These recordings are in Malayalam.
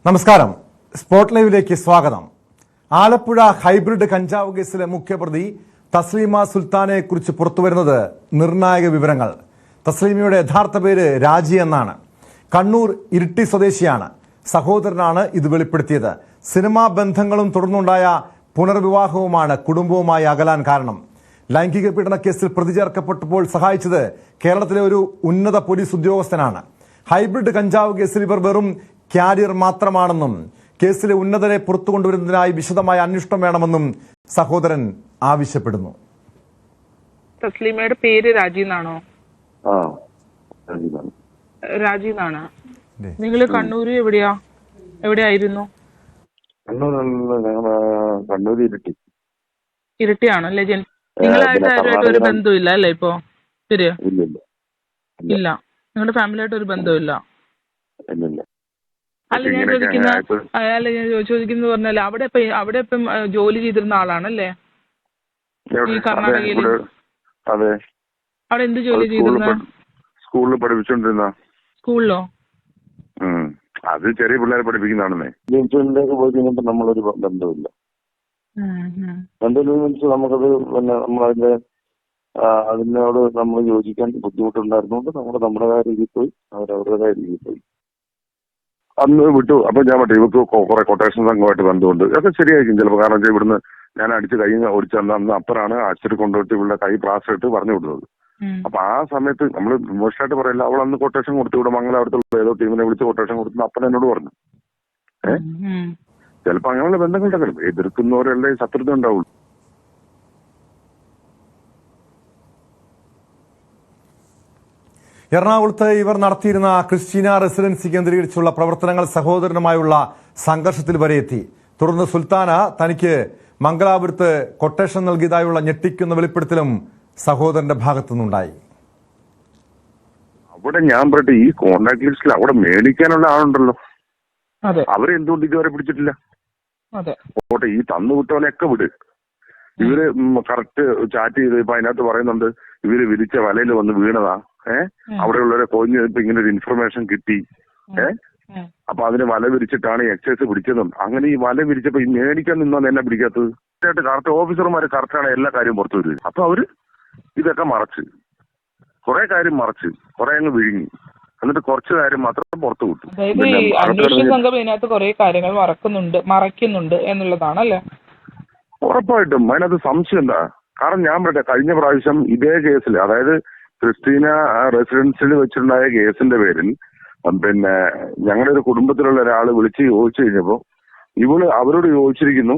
നമസ്കാരം. സ്പോട്ട് ലൈവിലേക്ക് സ്വാഗതം. ആലപ്പുഴ ഹൈബ്രിഡ് കഞ്ചാവ് കേസിലെ മുഖ്യപ്രതി തസ്ലീമ സുൽത്താനെ കുറിച്ച് പുറത്തുവരുന്നത് നിർണായക വിവരങ്ങൾ. തസ്ലീമയുടെ യഥാർത്ഥ പേര് രാജി എന്നാണ്. കണ്ണൂർ ഇരിട്ടി സ്വദേശിയാണ്. സഹോദരനാണ് ഇത് വെളിപ്പെടുത്തിയത്. സിനിമാ ബന്ധങ്ങളും തുടർന്നുണ്ടായ പുനർവിവാഹവുമാണ് കുടുംബവുമായി അകലാൻ കാരണം. ലൈംഗിക പീഡന കേസിൽ പ്രതി ചേർക്കപ്പെട്ടപ്പോൾ സഹായിച്ചത് കേരളത്തിലെ ഒരു ഉന്നത പോലീസ് ഉദ്യോഗസ്ഥനാണ്. ഹൈബ്രിഡ് കഞ്ചാവ് കേസിൽ ഇവർ വെറും ക്യാരിയർ മാത്രമാണെന്നും കേസിലെ ഉന്നതരെ പുറത്തു കൊണ്ടുവരുന്നതിനായി വിശദമായ അന്വേഷണം വേണമെന്നും സഹോദരൻ ആവശ്യപ്പെടുന്നു. തസ്ലീമയുടെ പേര് രാജി എന്നാണോ? രാജി എന്നാണ്. നിങ്ങൾ കണ്ണൂര് എവിടെയായിരുന്നു? കണ്ണൂർ ഇരട്ടിയാണല്ലേ? നിങ്ങളായിട്ട് ഒരു ബന്ധമില്ല അല്ലേ ഇപ്പോ? ശരിയാ? ഇല്ല. നിങ്ങളുടെ ഫാമിലിയായിട്ട് ഒരു ബന്ധമില്ല. അല്ല, ഞാൻ ചോദിക്കുന്ന പറഞ്ഞാൽ അവിടെ ഇപ്പം ജോലി ചെയ്തിരുന്ന ആളാണല്ലേ ഈ കർണാടകയിൽ? അവിടെ എന്ത് ജോലി ചെയ്തിരുന്ന? സ്കൂളിൽ പഠിപ്പിച്ചോണ്ടിരുന്ന. സ്കൂളിലോ? അത് ചെറിയ പിള്ളേരെ പഠിപ്പിക്കുന്നതാണെന്നേ. ജനിച്ചതിലേക്ക് പോയി കഴിഞ്ഞപ്പോ നമ്മളൊരു ബന്ധമില്ല. ബന്ധമില്ലെന്ന് വെച്ചാൽ നമുക്കത് പിന്നെ നമ്മളതിന്റെ അതിനോട് നമ്മൾ യോജിക്കാൻ ബുദ്ധിമുട്ടുണ്ടായിരുന്നുകൊണ്ട് നമ്മുടേതായ രീതിയിൽ പോയി, അവരവരുടേതായ രീതിയിൽ പോയി. അന്ന് വിട്ടു. അപ്പൊ ഞാൻ പറ്റേ ഇവർക്ക് കുറെ കൊട്ടേഷൻ സംഘമായിട്ട് ബന്ധമുണ്ട്. അതൊക്കെ ശരിയായിരിക്കും ചിലപ്പോൾ. കാരണം വെച്ചാൽ ഇവിടുന്ന് ഞാൻ അടിച്ച് കൈ ഓടിച്ചന്ന് അന്ന് അപ്പറാണ് ആശുപത്രി കൊണ്ടുപോയിട്ട് ഇവിടെ കൈ പ്ലാസ്റ്റർ ഇട്ട് പറഞ്ഞു വിടുന്നത്. അപ്പൊ ആ സമയത്ത് നമ്മൾ മോശമായിട്ട് പറയില്ല, അവൾ അന്ന് കൊട്ടേഷൻ കൊടുത്തു. ഇവിടെ മംഗലാപുരത്തുള്ള ഏതോ ടീമിനെ വിളിച്ച് കൊട്ടേഷൻ കൊടുത്തു അപ്പൻ എന്നോട് പറഞ്ഞു. ചിലപ്പോ അങ്ങനെയുള്ള ബന്ധങ്ങളുണ്ടെങ്കിലും എതിർക്കുന്നവരല്ലേ ശത്രുത ഉണ്ടാവുള്ളൂ. എറണാകുളത്ത് ഇവർ നടത്തിയിരുന്ന ക്രിസ്റ്റീന റെസിഡൻസി കേന്ദ്രീകരിച്ചുള്ള പ്രവർത്തനങ്ങൾ സഹോദരനുമായുള്ള സംഘർഷത്തിൽ വരെ എത്തി. തുടർന്ന് സുൽത്താന തനിക്ക് മംഗലാപുരത്ത് കൊട്ടേഷൻ നൽകിയതായുള്ള ഞെട്ടിക്കുന്ന വെളിപ്പെടുത്തലും സഹോദരന്റെ ഭാഗത്തുനിന്നുണ്ടായി. അവിടെ ഞാൻ പറയട്ടെ, ഈ കോൺടാക്ട് ലിസ്റ്റിൽ അവിടെ മേടിക്കാനുള്ള ആളുണ്ടല്ലോ, അവരെന്തുകൊണ്ട് ഇതുവരെ പിടിച്ചിട്ടില്ല? ഓട്ടെ, ഈ തന്നു വിട്ടവനെയൊക്കെ വിട്. ഇവര് കറക്റ്റ് ചാറ്റ് ചെയ്ത് ഇപ്പൊ അതിനകത്ത് പറയുന്നുണ്ട് ഇവര് വിരിച്ച വലയിൽ വന്ന് വീണതാ. അവിടെയുള്ളവരെ കൊഞ്ഞ് ഇപ്പൊ ഇങ്ങനെ ഒരു ഇൻഫർമേഷൻ കിട്ടി. അപ്പൊ അതിന് വല വിരിച്ചിട്ടാണ് എക്സൈസ് പിടിച്ചതും. അങ്ങനെ ഈ വല വിരിച്ചപ്പോ ഈ മേടിക്കാൻ നിന്നാണ് എന്നെ പിടിക്കാത്തത്. കറക്റ്റ് ഓഫീസർമാര് കറക്റ്റാണ് എല്ലാ കാര്യവും പുറത്തു വരും. അപ്പൊ അവര് ഇതൊക്കെ മറച്ച് കുറെ കാര്യം മറച്ച് കുറെ അങ്ങ് വിഴുങ്ങി, എന്നിട്ട് കുറച്ച് കാര്യം മാത്രം പുറത്തു വിട്ടു. അന്വേഷണ സംഘം ഇതിനകത്ത് കുറെ കാര്യങ്ങൾ മറയ്ക്കുന്നുണ്ട് എന്നുള്ളതാണല്ലേ? ഉറപ്പായിട്ടും അതിനകത്ത് സംശയം എന്താ? കാരണം ഞാൻ പറയട്ടെ, കഴിഞ്ഞ പ്രാവശ്യം ഇതേ കേസിൽ, അതായത് ക്രിസ്റ്റീന റെസിഡൻസിൽ വെച്ചിട്ടുണ്ടായ കേസിന്റെ പേരിൽ പിന്നെ ഞങ്ങളുടെ ഒരു കുടുംബത്തിലുള്ള ഒരാൾ വിളിച്ച് ചോദിച്ചു കഴിഞ്ഞപ്പോ ഇവള് അവരോട് ചോദിച്ചിരിക്കുന്നു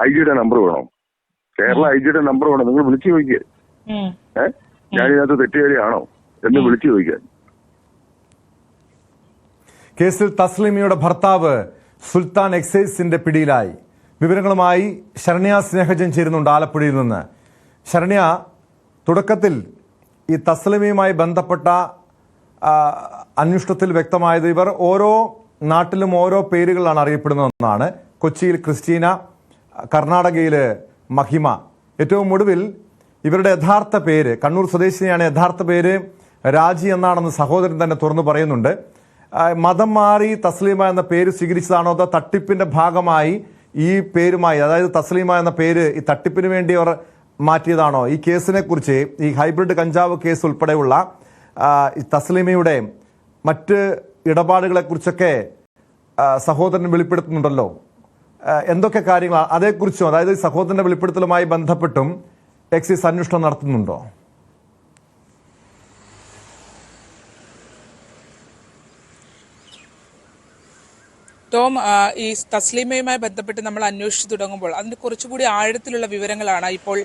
IG-യുടെ നമ്പർ വേണോ, കേരള IG-യുടെ നമ്പർ വേണോ, നിങ്ങൾ വിളിച്ചു ചോദിക്കുക. ഞാനിതിനകത്ത് തെറ്റുകാരിയാണോ എന്ന് വിളിച്ചു ചോദിക്കാൻ. കേസിൽ തസ്ലീമയുടെ ഭർത്താവ് സുൽത്താൻ എക്സൈസിന്റെ പിടിയിലായി. വിവരങ്ങളുമായി ശരണ്യ സ്നേഹജൻ ചേരുന്നുണ്ട് ആലപ്പുഴയിൽ നിന്ന്. ശരണ്യ, തുടക്കത്തിൽ ഈ തസ്ലീമയുമായി ബന്ധപ്പെട്ട അന്വേഷണത്തിൽ വ്യക്തമായത് ഇവർ ഓരോ നാട്ടിലും ഓരോ പേരുകളാണ് അറിയപ്പെടുന്നതെന്നാണ്. കൊച്ചിയിൽ ക്രിസ്റ്റീന, കർണാടകയിൽ മഹിമ. ഏറ്റവും ഒടുവിൽ ഇവരുടെ യഥാർത്ഥ പേര്, കണ്ണൂർ സ്വദേശിനിയാണ്, യഥാർത്ഥ പേര് രാജി എന്നാണെന്ന് സഹോദരൻ തന്നെ തുറന്നു പറയുന്നുണ്ട്. മതം മാറി തസ്ലീമ എന്ന പേര് സ്വീകരിച്ചതാണോ അതോ തട്ടിപ്പിന്റെ ഭാഗമായി ഈ പേരുമായി, അതായത് തസ്ലീമ എന്ന പേര് ഈ തട്ടിപ്പിന് വേണ്ടി അവർ മാറ്റിയതാണോ? ഈ കേസിനെ കുറിച്ച്, ഈ ഹൈബ്രിഡ് കഞ്ചാവ് കേസ് ഉൾപ്പെടെയുള്ള തസ്ലീമയുടെ മറ്റ് ഇടപാടുകളെ കുറിച്ചൊക്കെ സഹോദരൻ വെളിപ്പെടുത്തുന്നുണ്ടല്ലോ. എന്തൊക്കെ കാര്യങ്ങൾ അതേക്കുറിച്ചും, അതായത് സഹോദരന്റെ വെളിപ്പെടുത്തലുമായി ബന്ധപ്പെട്ടും എക്സൈസ് അന്വേഷണം നടത്തുന്നുണ്ടോ? ടോം, ഈ തസ്ലീമയുമായി ബന്ധപ്പെട്ട് നമ്മൾ അന്വേഷിച്ചു തുടങ്ങുമ്പോൾ അതിന് കുറച്ചുകൂടി ആഴത്തിലുള്ള വിവരങ്ങളാണ് ഇപ്പോൾ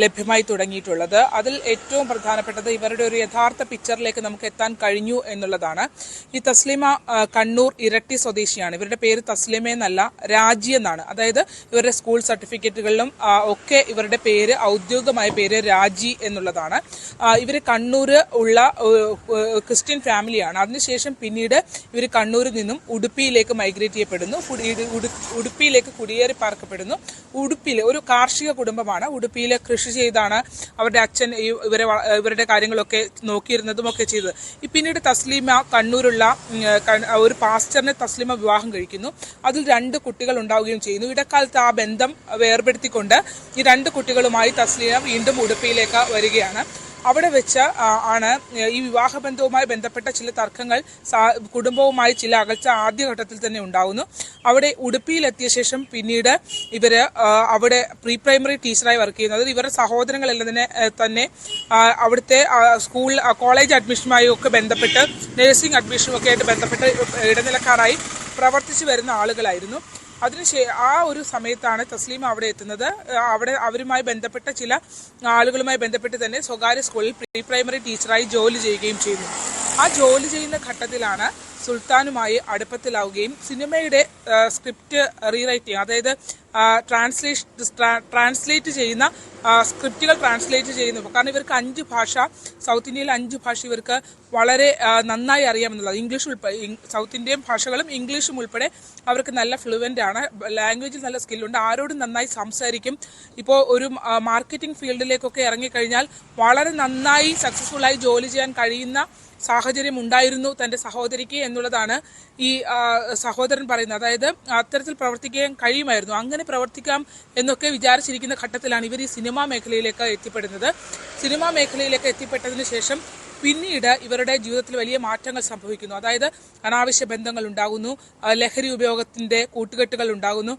ലഭ്യമായി തുടങ്ങിയിട്ടുള്ളത്. അതിൽ ഏറ്റവും പ്രധാനപ്പെട്ടത് ഇവരുടെ ഒരു യഥാർത്ഥ പിക്ചറിലേക്ക് നമുക്ക് എത്താൻ കഴിഞ്ഞു എന്നുള്ളതാണ്. ഈ തസ്ലീമ കണ്ണൂർ ഇരട്ടി സ്വദേശിയാണ്. ഇവരുടെ പേര് തസ്ലീമ എന്നല്ല, രാജി എന്നാണ്. അതായത് ഇവരുടെ സ്കൂൾ സർട്ടിഫിക്കറ്റുകളിലും ഒക്കെ ഇവരുടെ പേര്, ഔദ്യോഗികമായ പേര് രാജി എന്നുള്ളതാണ്. ഇവർ കണ്ണൂർ ഉള്ള ക്രിസ്ത്യൻ ഫാമിലിയാണ്. അതിനുശേഷം പിന്നീട് ഇവർ കണ്ണൂരിൽ നിന്നും ഉടുപ്പിയിലേക്ക് മൈഗ്രേറ്റ് എത്തിയപ്പെടുന്നു. ഉടുപ്പിയിലേക്ക് കുടിയേറി പാർക്കപ്പെടുന്നു. ഉടുപ്പിയിലെ ഒരു കാർഷിക കുടുംബമാണ്. ഉടുപ്പിയിൽ കൃഷി ചെയ്താണ് അവരുടെ അച്ഛൻ ഇവരുടെ കാര്യങ്ങളൊക്കെ നോക്കിയിരുന്നതും ഒക്കെ ചെയ്തത്. പിന്നീട് തസ്ലീമ കണ്ണൂരുള്ള ഒരു പാസ്റ്ററിനെ തസ്ലീമ വിവാഹം കഴിക്കുന്നു. അതിൽ 2 കുട്ടികൾ ഉണ്ടാവുകയും ചെയ്യുന്നു. ഇടക്കാലത്ത് ആ ബന്ധം വേർപെടുത്തിക്കൊണ്ട് ഈ 2 കുട്ടികളുമായി തസ്ലീമ വീണ്ടും ഉടുപ്പിയിലേക്ക് വരികയാണ്. അവിടെ വെച്ച് ആണ് ഈ വിവാഹബന്ധവുമായി ബന്ധപ്പെട്ട ചില തർക്കങ്ങൾ, കുടുംബവുമായി ചില അകൽച്ച ആദ്യഘട്ടത്തിൽ തന്നെ ഉണ്ടാകുന്നു. അവിടെ ഉടുപ്പിയിലെത്തിയ ശേഷം പിന്നീട് ഇവര് അവിടെ പ്രീ പ്രൈമറി ടീച്ചറായി വർക്ക് ചെയ്യുന്നു. അതായത് ഇവരുടെ സഹോദരങ്ങളെല്ലാം തന്നെ അവിടുത്തെ സ്കൂൾ കോളേജ് അഡ്മിഷനുമായി ഒക്കെ ബന്ധപ്പെട്ട്, നഴ്സിംഗ് അഡ്മിഷനും ഒക്കെ ആയിട്ട് ബന്ധപ്പെട്ട് ഇടനിലക്കാരായി പ്രവർത്തിച്ചു വരുന്ന ആളുകളായിരുന്നു. ആ ഒരു സമയത്താണ് തസ്ലീമ അവിടെ എത്തുന്നത്. അവിടെ അവരുമായി ബന്ധപ്പെട്ട ചില ആളുകളുമായി ബന്ധപ്പെട്ട് തന്നെ സ്വകാര്യ സ്കൂളിൽ പ്രീ പ്രൈമറി ടീച്ചറായി ജോലി ചെയ്യുകയും ചെയ്യുന്നു. ആ ജോലി ചെയ്യുന്ന ഘട്ടത്തിലാണ് സുൽത്താനുമായി അടുപ്പത്തിലാവുകയും സിനിമയുടെ സ്ക്രിപ്റ്റ് റീറൈറ്റ് ചെയ്യുക, അതായത് ട്രാൻസ്ലേറ്റ് ചെയ്യുന്ന സ്ക്രിപ്റ്റുകൾ ട്രാൻസ്ലേറ്റ് ചെയ്യുന്നു. കാരണം ഇവർക്ക് 5 ഭാഷ, സൗത്ത് ഇന്ത്യയിലെ 5 ഭാഷ ഇവർക്ക് വളരെ നന്നായി അറിയാമെന്നുള്ളത്. ഇംഗ്ലീഷ് സൗത്ത് ഇന്ത്യൻ ഭാഷകളും ഇംഗ്ലീഷും ഉൾപ്പെടെ അവർക്ക് നല്ല ഫ്ലുവൻ്റ് ആണ്. ലാംഗ്വേജിൽ നല്ല സ്കില്ലുണ്ട്. ആരോടും നന്നായി സംസാരിക്കും. ഇപ്പോൾ ഒരു മാർക്കറ്റിംഗ് ഫീൽഡിലേക്കൊക്കെ ഇറങ്ങിക്കഴിഞ്ഞാൽ വളരെ നന്നായി സക്സസ്ഫുള്ളായി ജോലി ചെയ്യാൻ കഴിയുന്ന സാഹചര്യം ഉണ്ടായിരുന്നു തൻ്റെ സഹോദരിക്ക് എന്നുള്ളതാണ് ഈ സഹോദരൻ പറയുന്നത്. അതായത് അത്തരത്തിൽ പ്രവർത്തിക്കാൻ കഴിയുമായിരുന്നു. അങ്ങനെ പ്രവർത്തിക്കാം എന്നൊക്കെ വിചാരിച്ചിരിക്കുന്ന ഘട്ടത്തിലാണ് ഇവർ ഈ സിനിമാ മേഖലയിലേക്ക് എത്തിപ്പെടുന്നത്. സിനിമാ മേഖലയിലേക്ക് എത്തിപ്പെട്ടതിന് ശേഷം പിന്നീട് ഇവരുടെ ജീവിതത്തിൽ വലിയ മാറ്റങ്ങൾ സംഭവിക്കുന്നു. അതായത് അനാവശ്യ ബന്ധങ്ങൾ ഉണ്ടാകുന്നു, ലഹരി ഉപയോഗത്തിന്റെ കൂട്ടുകെട്ടുകൾ ഉണ്ടാകുന്നു.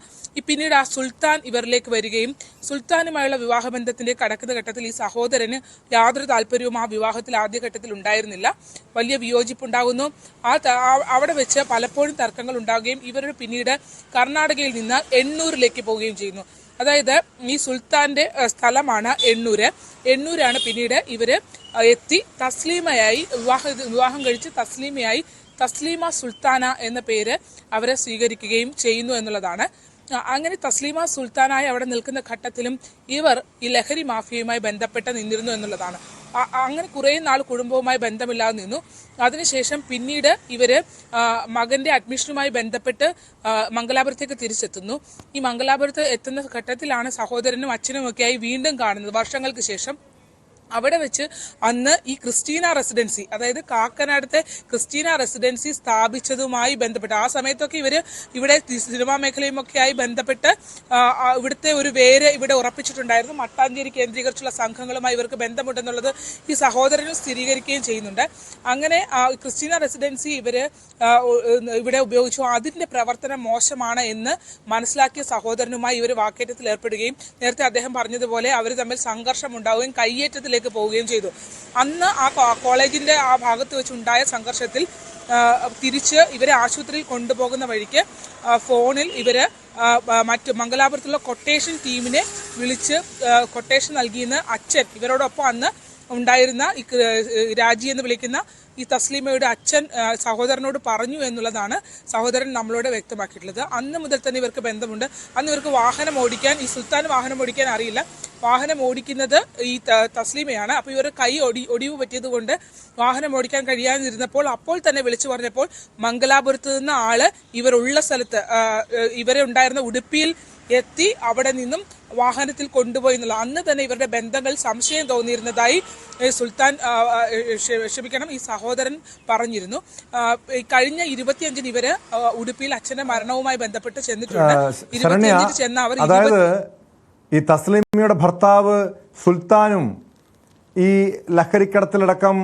പിന്നീട് ആ സുൽത്താൻ ഇവരിലേക്ക് വരികയും സുൽത്താനുമായുള്ള വിവാഹബന്ധത്തിന്റെ കടക്കുന്ന ഘട്ടത്തിൽ ഈ സഹോദരന് യാതൊരു താല്പര്യവും ആ വിവാഹത്തിൽ ആദ്യഘട്ടത്തിൽ ഉണ്ടായിരുന്നില്ല. വലിയ വിയോജിപ്പുണ്ടാകുന്നു. അവിടെ വെച്ച് പലപ്പോഴും തർക്കങ്ങൾ ഉണ്ടാവുകയും ഇവരുടെ പിന്നീട് കർണാടകയിൽ നിന്ന് എണ്ണൂരിലേക്ക് പോവുകയും ചെയ്യുന്നു. അതായത് ഈ സുൽത്താന്റെ സ്ഥലമാണ് എണ്ണൂരാണ് പിന്നീട് ഇവര് എത്തി തസ്ലീമയായി വിവാഹം കഴിച്ച് തസ്ലീമ സുൽത്താന എന്ന പേര് അവരെ സ്വീകരിക്കുകയും ചെയ്യുന്നു എന്നുള്ളതാണ്. അങ്ങനെ തസ്ലീമ സുൽത്താനായി അവിടെ നിൽക്കുന്ന ഘട്ടത്തിലും ഇവർ ഈ ലഹരി മാഫിയയുമായി ബന്ധപ്പെട്ട് നിന്നിരുന്നു എന്നുള്ളതാണ്. അങ്ങനെ കുറേ നാൾ കുടുംബവുമായി ബന്ധമില്ലാതെ നിന്നു. അതിനുശേഷം പിന്നീട് ഇവര് മകന്റെ അഡ്മിഷനുമായി ബന്ധപ്പെട്ട് മംഗലാപുരത്തേക്ക് തിരിച്ചെത്തുന്നു. ഈ മംഗലാപുരത്ത് എത്തുന്ന ഘട്ടത്തിലാണ് സഹോദരനും അച്ഛനുമൊക്കെയായി വീണ്ടും കാണുന്നത് വർഷങ്ങൾക്ക് ശേഷം. അവിടെ വെച്ച് അന്ന് ഈ ക്രിസ്റ്റീന റെസിഡൻസി, അതായത് കാക്കനാടത്തെ ക്രിസ്റ്റീന റെസിഡൻസി സ്ഥാപിച്ചതുമായി ബന്ധപ്പെട്ട് ആ സമയത്തൊക്കെ ഇവിടെ സിനിമാ മേഖലയുമൊക്കെയായി ബന്ധപ്പെട്ട് ഇവിടുത്തെ ഒരു വേര് ഇവിടെ ഉറപ്പിച്ചിട്ടുണ്ടായിരുന്നു. മട്ടാഞ്ചേരി കേന്ദ്രീകരിച്ചുള്ള സംഘങ്ങളുമായി ഇവർക്ക് ബന്ധമുണ്ടെന്നുള്ളത് ഈ സഹോദരനും സ്ഥിരീകരിക്കുകയും ചെയ്യുന്നുണ്ട്. അങ്ങനെ ക്രിസ്റ്റീന റെസിഡൻസി ഇവിടെ ഉപയോഗിച്ചു. അതിന്റെ പ്രവർത്തനം മോശമാണ് എന്ന് മനസ്സിലാക്കിയ സഹോദരനുമായി ഇവർ വാക്കേറ്റത്തിൽ ഏർപ്പെടുകയും നേരത്തെ അദ്ദേഹം പറഞ്ഞതുപോലെ അവർ തമ്മിൽ സംഘർഷം ഉണ്ടാവുകയും കയ്യേറ്റത്തിലേക്ക് പോവുകയും ചെയ്തു. അന്ന് ആ കോളേജിന്റെ ആ ഭാഗത്ത് വെച്ചുണ്ടായ സംഘർഷത്തിൽ തിരിച്ച് ഇവരെ ആശുപത്രിയിൽ കൊണ്ടുപോകുന്ന വഴിക്ക് ഫോണിൽ ഇവര് മറ്റു മംഗലാപുരത്തുള്ള കൊട്ടേഷൻ ടീമിനെ വിളിച്ച് കൊട്ടേഷൻ നൽകിയെന്ന് അച്ഛൻ ഇവരോടൊപ്പം അന്ന് ഉണ്ടായിരുന്ന രാജി എന്ന് വിളിക്കുന്ന ഈ തസ്ലീമയുടെ അച്ഛൻ സഹോദരനോട് പറഞ്ഞു എന്നുള്ളതാണ് സഹോദരൻ നമ്മളോട് വ്യക്തമാക്കിയിട്ടുള്ളത്. അന്ന് മുതൽ തന്നെ ഇവർക്ക് ബന്ധമുണ്ട്. അന്ന് ഇവർക്ക് വാഹനം ഓടിക്കാൻ, ഈ സുൽത്താൻ വാഹനം ഓടിക്കാൻ അറിയില്ല. വാഹനം ഓടിക്കുന്നത് ഈ തസ്ലീമയാണ്. അപ്പോൾ ഇവർ കൈ ഒടിവ് പറ്റിയത് കൊണ്ട് വാഹനം ഓടിക്കാൻ കഴിയാതിരുന്നപ്പോൾ അപ്പോൾ തന്നെ വിളിച്ചു പറഞ്ഞപ്പോൾ മംഗലാപുരത്ത് നിന്ന് ആള് ഇവരുള്ള സ്ഥലത്ത് ഇവരെ ഉണ്ടായിരുന്ന ഉടുപ്പിയിൽ എത്തി അവിടെ നിന്നും വാഹനത്തിൽ കൊണ്ടുപോയി എന്നുള്ള അന്ന് തന്നെ ഇവരുടെ ബന്ധങ്ങൾ സംശയം തോന്നിയിരുന്നതായി ഈ സഹോദരൻ പറഞ്ഞിരുന്നു. കഴിഞ്ഞ 25-ന് ഇവര് ഉടുപ്പിയിൽ അച്ഛന്റെ മരണവുമായി ബന്ധപ്പെട്ട് ചെന്നിട്ടുണ്ട്. 25-ന് ചെന്ന അവർ അതായത് ഈ തസ്ലീമയുടെ ഭർത്താവ് സുൽത്താനും ഈ ലഹരിക്കടത്തിലടക്കം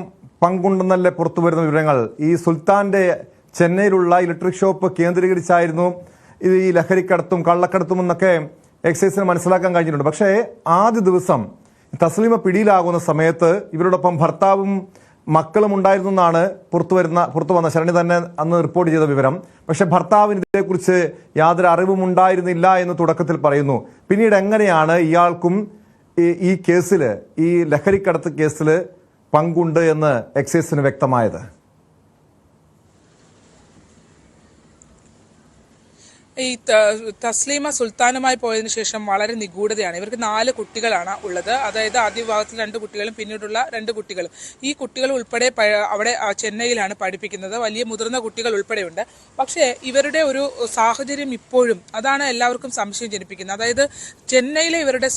പങ്കുണ്ടെന്നല്ലേ പുറത്തു വരുന്ന വിവരങ്ങൾ. ഈ സുൽത്താന്റെ ചെന്നൈയിലുള്ള ഇലക്ട്രിക് ഷോപ്പ് കേന്ദ്രീകരിച്ചായിരുന്നു ഇത് ഈ ലഹരിക്കടത്തും കള്ളക്കടത്തും എന്നൊക്കെ എക്സൈസിന് മനസ്സിലാക്കാൻ കഴിഞ്ഞിട്ടുണ്ട്. പക്ഷേ ആദ്യ ദിവസം തസ്ലീമ പിടിയിലാകുന്ന സമയത്ത് ഇവരോടൊപ്പം ഭർത്താവും മക്കളും ഉണ്ടായിരുന്നു എന്നാണ് പുറത്തു വന്ന ശരണി തന്നെ അന്ന് റിപ്പോർട്ട് ചെയ്ത വിവരം. പക്ഷെ ഭർത്താവിന് ഇതേക്കുറിച്ച് യാതൊരു അറിവും ഉണ്ടായിരുന്നില്ല എന്ന് തുടക്കത്തിൽ പറയുന്നു. പിന്നീട് എങ്ങനെയാണ് ഇയാൾക്കും ഈ കേസിൽ, ഈ ലഹരിക്കടത്ത് കേസിൽ പങ്കുണ്ട് എന്ന് എക്സൈസിന് വ്യക്തമായത്? ഈ തസ്ലീമ സുൽത്താനുമായി പോയതിനു ശേഷം വളരെ നിഗൂഢതയാണ്. ഇവർക്ക് 4 കുട്ടികളാണ് ഉള്ളത്. അതായത് ആദ്യ വിഭാഗത്തിൽ 2 കുട്ടികളും പിന്നീടുള്ള 2 കുട്ടികളും. ഈ കുട്ടികൾ ഉൾപ്പെടെ അവിടെ ചെന്നൈയിലാണ് പഠിപ്പിക്കുന്നത്. വലിയ മുതിർന്ന കുട്ടികൾ ഉൾപ്പെടെയുണ്ട്. പക്ഷേ ഇവരുടെ ഒരു സാഹചര്യം ഇപ്പോഴും അതാണ് എല്ലാവർക്കും സംശയം ജനിപ്പിക്കുന്നത്. അതായത് ചെന്നൈയിലെ ഇവരുടെ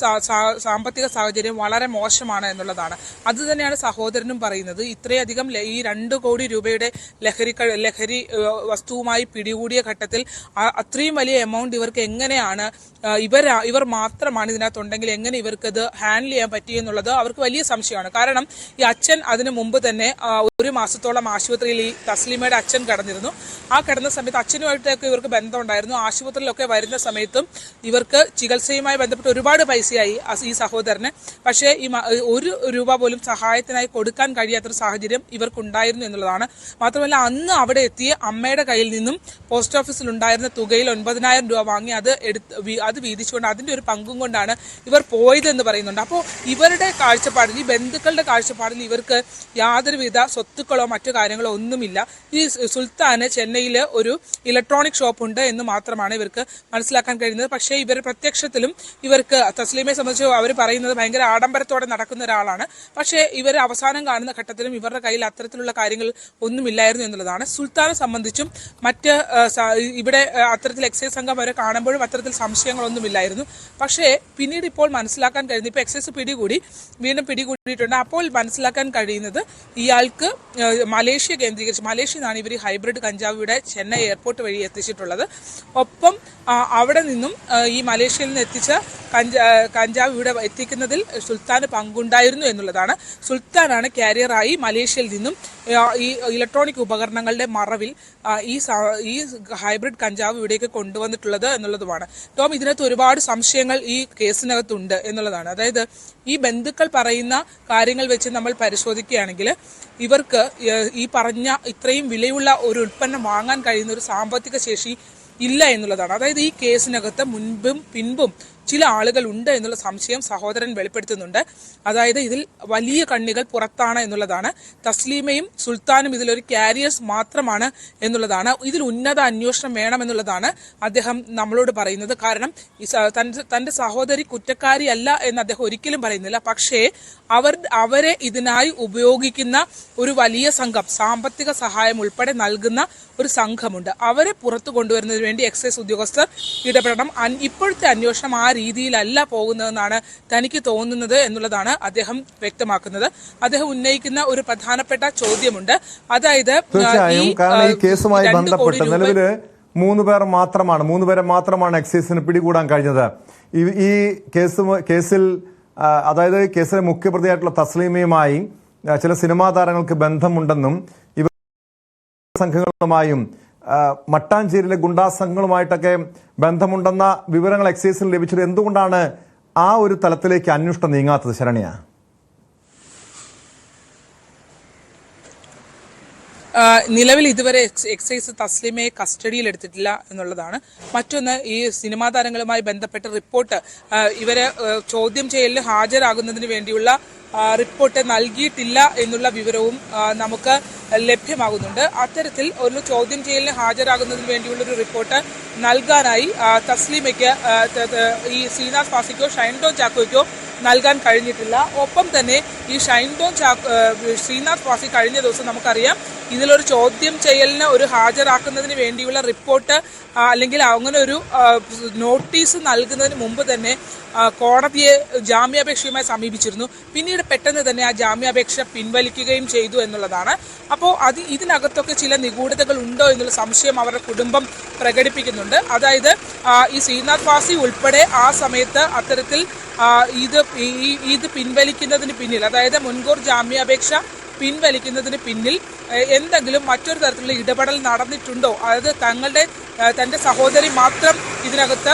സാമ്പത്തിക സാഹചര്യം വളരെ മോശമാണ് എന്നുള്ളതാണ്. അത് തന്നെയാണ് സഹോദരനും പറയുന്നത്. ഇത്രയധികം ഈ 2 കോടി രൂപയുടെ ലഹരി വസ്തുവുമായി പിടികൂടിയ ഘട്ടത്തിൽ അത്രയും വലിയ എമൗണ്ട് ഇവർക്ക് എങ്ങനെയാണ് ഇവർ മാത്രമാണ് ഇതിനകത്തുണ്ടെങ്കിൽ എങ്ങനെ ഇവർക്കത് ഹാൻഡിൽ ചെയ്യാൻ പറ്റിയെന്നുള്ളത് അവർക്ക് വലിയ സംശയമാണ്. കാരണം ഈ അച്ഛൻ അതിനു മുമ്പ് തന്നെ 1 മാസത്തോളം ആശുപത്രിയിൽ ഈ തസ്ലീമയുടെ അച്ഛൻ കിടന്നിരുന്നു. ആ കിടന്ന സമയത്ത് അച്ഛനുമായിട്ടൊക്കെ ഇവർക്ക് ബന്ധമുണ്ടായിരുന്നു. ആശുപത്രിയിലൊക്കെ വരുന്ന സമയത്തും ഇവർക്ക് ചികിത്സയുമായി ബന്ധപ്പെട്ട് ഒരുപാട് പൈസയായി ഈ സഹോദരന്. പക്ഷേ ഈ 1 രൂപ പോലും സഹായത്തിനായി കൊടുക്കാൻ കഴിയാത്തൊരു സാഹചര്യം ഇവർക്കുണ്ടായിരുന്നു എന്നുള്ളതാണ്. മാത്രമല്ല അന്ന് അവിടെ എത്തിയ അമ്മയുടെ കയ്യിൽ നിന്നും പോസ്റ്റ് ഓഫീസിൽ ഉണ്ടായിരുന്ന തുകയിൽ 9,000 രൂപ വാങ്ങി അത് വീതിച്ചുകൊണ്ട് അതിന്റെ ഒരു പങ്കും കൊണ്ടാണ് ഇവർ പോയതെന്ന് പറയുന്നുണ്ട്. അപ്പോൾ ഇവരുടെ കാഴ്ചപ്പാടിൽ, ഈ ബന്ധുക്കളുടെ കാഴ്ചപ്പാടിൽ ഇവർക്ക് യാതൊരുവിധ സ്വത്തുക്കളോ മറ്റു കാര്യങ്ങളോ ഒന്നുമില്ല. ഈ സുൽത്താന് ചെന്നൈയിൽ ഒരു ഇലക്ട്രോണിക് ഷോപ്പ് ഉണ്ട് എന്ന് മാത്രമാണ് ഇവർക്ക് മനസ്സിലാക്കാൻ കഴിയുന്നത്. പക്ഷേ ഇവർ പ്രത്യക്ഷത്തിലും ഇവർക്ക് തസ്ലീമയെ സംബന്ധിച്ച് അവർ പറയുന്നത് ഭയങ്കര ആഡംബരത്തോടെ നടക്കുന്ന ഒരാളാണ്. പക്ഷേ ഇവർ അവസാനം കാണുന്ന ഘട്ടത്തിലും ഇവരുടെ കയ്യിൽ അത്തരത്തിലുള്ള കാര്യങ്ങൾ ഒന്നുമില്ലായിരുന്നു എന്നുള്ളതാണ്. സുൽത്താനെ സംബന്ധിച്ചും മറ്റ് ഇവിടെ അത്തരത്തിൽ എക്സൈസ് സംഘം അവരെ കാണുമ്പോഴും അത്തരത്തിൽ സംശയങ്ങളൊന്നുമില്ലായിരുന്നു. പക്ഷേ പിന്നീട് ഇപ്പോൾ മനസ്സിലാക്കാൻ കഴിയുന്നത്, ഇപ്പോൾ എക്സൈസ് വീണ്ടും പിടികൂടിയിട്ടുണ്ട്. അപ്പോൾ മനസ്സിലാക്കാൻ കഴിയുന്നത് ഇയാൾക്ക് മലേഷ്യ കേന്ദ്രീകരിച്ച്, മലേഷ്യയിൽ നിന്നാണ് ഇവർ ഹൈബ്രിഡ് കഞ്ചാവ് ഇവിടെ ചെന്നൈ എയർപോർട്ട് വഴി എത്തിച്ചിട്ടുള്ളത്. ഒപ്പം അവിടെ നിന്നും ഈ മലേഷ്യയിൽ നിന്ന് എത്തിച്ച കഞ്ചാവ് ഇവിടെ എത്തിക്കുന്നതിൽ സുൽത്താന് പങ്കുണ്ടായിരുന്നു എന്നുള്ളതാണ്. സുൽത്താനാണ് കാരിയറായി മലേഷ്യയിൽ നിന്നും ഈ ഇലക്ട്രോണിക് ഉപകരണങ്ങളുടെ മറവിൽ ഈ ഹൈബ്രിഡ് കഞ്ചാവ് ഇവിടേക്ക് കൊണ്ടുവന്നിട്ടുള്ളത് എന്നുള്ളതുമാണ്. ടോം, ഇതിനകത്ത് ഒരുപാട് സംശയങ്ങൾ ഈ കേസിനകത്തുണ്ട് എന്നുള്ളതാണ്. അതായത് ഈ ബന്ധുക്കൾ പറയുന്ന കാര്യങ്ങൾ വെച്ച് നമ്മൾ പരിശോധിക്കുകയാണെങ്കിൽ ഇവർക്ക് ഈ പറഞ്ഞ ഇത്രയും വിലയുള്ള ഒരു ഉൽപ്പന്നം വാങ്ങാൻ കഴിയുന്ന ഒരു സാമ്പത്തിക ശേഷി ഇല്ല എന്നുള്ളതാണ്. അതായത് ഈ കേസിനകത്ത് മുൻപും പിൻപും ചില ആളുകൾ ഉണ്ട് എന്നുള്ള സംശയം സഹോദരൻ വെളിപ്പെടുത്തുന്നുണ്ട്. അതായത് ഇതിൽ വലിയ കണ്ണികൾ പുറത്താണ് എന്നുള്ളതാണ്. തസ്ലീമയും സുൽത്താനും ഇതിലൊരു കാരിയേഴ്സ് മാത്രമാണ് എന്നുള്ളതാണ്. ഇതിൽ ഉന്നത അന്വേഷണം വേണമെന്നുള്ളതാണ് അദ്ദേഹം നമ്മളോട് പറയുന്നത്. കാരണം തന്റെ സഹോദരി കുറ്റക്കാരിയല്ല എന്ന് അദ്ദേഹം ഒരിക്കലും പറയുന്നില്ല. പക്ഷേ അവരെ ഇതിനായി ഉപയോഗിക്കുന്ന ഒരു വലിയ സംഘം, സാമ്പത്തിക സഹായം ഉൾപ്പെടെ നൽകുന്ന ഒരു സംഘമുണ്ട്. അവരെ പുറത്തു കൊണ്ടുവരുന്നതിന് വേണ്ടി എക്സൈസ് ഉദ്യോഗസ്ഥർ ഇടപെടണം. ഇപ്പോഴത്തെ അന്വേഷണം ആ രീതിയിലല്ല പോകുന്നതെന്നാണ് തനിക്ക് തോന്നുന്നത് എന്നുള്ളതാണ് അദ്ദേഹം വ്യക്തമാക്കുന്നത്. അദ്ദേഹം ഉന്നയിക്കുന്ന ഒരു പ്രധാനപ്പെട്ട ചോദ്യമുണ്ട്. അതായത് തീർച്ചയായും, കാരണം ഈ കേസുമായി ബന്ധപ്പെട്ട് നിലവില് 3 പേരെ മാത്രമാണ് എക്സൈസിന് പിടികൂടാൻ കഴിഞ്ഞത്. ഈ കേസിൽ അതായത് കേസിലെ മുഖ്യപ്രതിയായിട്ടുള്ള തസ്ലീമയുമായി ചില സിനിമാ താരങ്ങൾക്ക് ബന്ധമുണ്ടെന്നും ഇവർ സംഘങ്ങളുമായും മട്ടാഞ്ചേരിയിലെ ഗുണ്ടാ സംഘങ്ങളുമായിട്ടൊക്കെ ബന്ധമുണ്ടെന്ന വിവരങ്ങൾ എക്സൈസിന് ലഭിച്ചത്. എന്തുകൊണ്ടാണ് ആ ഒരു തലത്തിലേക്ക് അന്വേഷണം നീങ്ങാത്തത് ശരണ്യ? നിലവിൽ ഇതുവരെ എക്സൈസ് തസ്ലീമയെ കസ്റ്റഡിയിൽ എടുത്തിട്ടില്ല എന്നുള്ളതാണ്. മറ്റൊന്ന്, ഈ സിനിമാ താരങ്ങളുമായി ബന്ധപ്പെട്ട റിപ്പോർട്ട് ഇവരെ ചോദ്യം ചെയ്യലിന് ഹാജരാകുന്നതിന് വേണ്ടിയുള്ള റിപ്പോർട്ട് നൽകിയിട്ടില്ല എന്നുള്ള വിവരവും നമുക്ക് ലഭ്യമാകുന്നുണ്ട്. അത്തരത്തിൽ ഒരു ചോദ്യം ചെയ്യലിന് ഹാജരാകുന്നതിന് വേണ്ടിയുള്ള ഒരു റിപ്പോർട്ട് നൽകാനായി തസ്ലീമയ്ക്ക് ഈ ശ്രീനാഥ് ഫാസിക്കോ ഷൈൻഡോൺ ചാക്കോയ്ക്കോ നൽകാൻ കഴിഞ്ഞിട്ടില്ല. ഒപ്പം തന്നെ ഈ ശ്രീനാഥ് ഫാസി കഴിഞ്ഞ ദിവസം നമുക്കറിയാം ഇതിലൊരു ചോദ്യം ചെയ്യലിന് ഒരു ഹാജരാക്കുന്നതിന് വേണ്ടിയുള്ള റിപ്പോർട്ട് അല്ലെങ്കിൽ അങ്ങനെ ഒരു നോട്ടീസ് നൽകുന്നതിന് മുമ്പ് തന്നെ കോടതിയെ ജാമ്യാപേക്ഷയുമായി സമീപിച്ചിരുന്നു. പിന്നീട് പെട്ടെന്ന് തന്നെ ആ ജാമ്യാപേക്ഷ പിൻവലിക്കുകയും ചെയ്തു എന്നുള്ളതാണ്. അപ്പോൾ ഇതിനകത്തൊക്കെ ചില നിഗൂഢതകൾ ഉണ്ടോ എന്നുള്ള സംശയം അവരുടെ കുടുംബം പ്രകടിപ്പിക്കുന്നുണ്ട്. അതായത് ഈ ശ്രീനാഥ് ഫാസി ഉൾപ്പെടെ ആ സമയത്ത് അത്തരത്തിൽ ഇത് പിൻവലിക്കുന്നതിന് പിന്നിൽ, അതായത് മുൻകൂർ ജാമ്യാപേക്ഷ പിൻവലിക്കുന്നതിന് പിന്നിൽ എന്തെങ്കിലും മറ്റൊരു തരത്തിലുള്ള ഇടപെടൽ നടന്നിട്ടുണ്ടോ? അതായത് തന്റെ സഹോദരി മാത്രം ഇതിനകത്ത്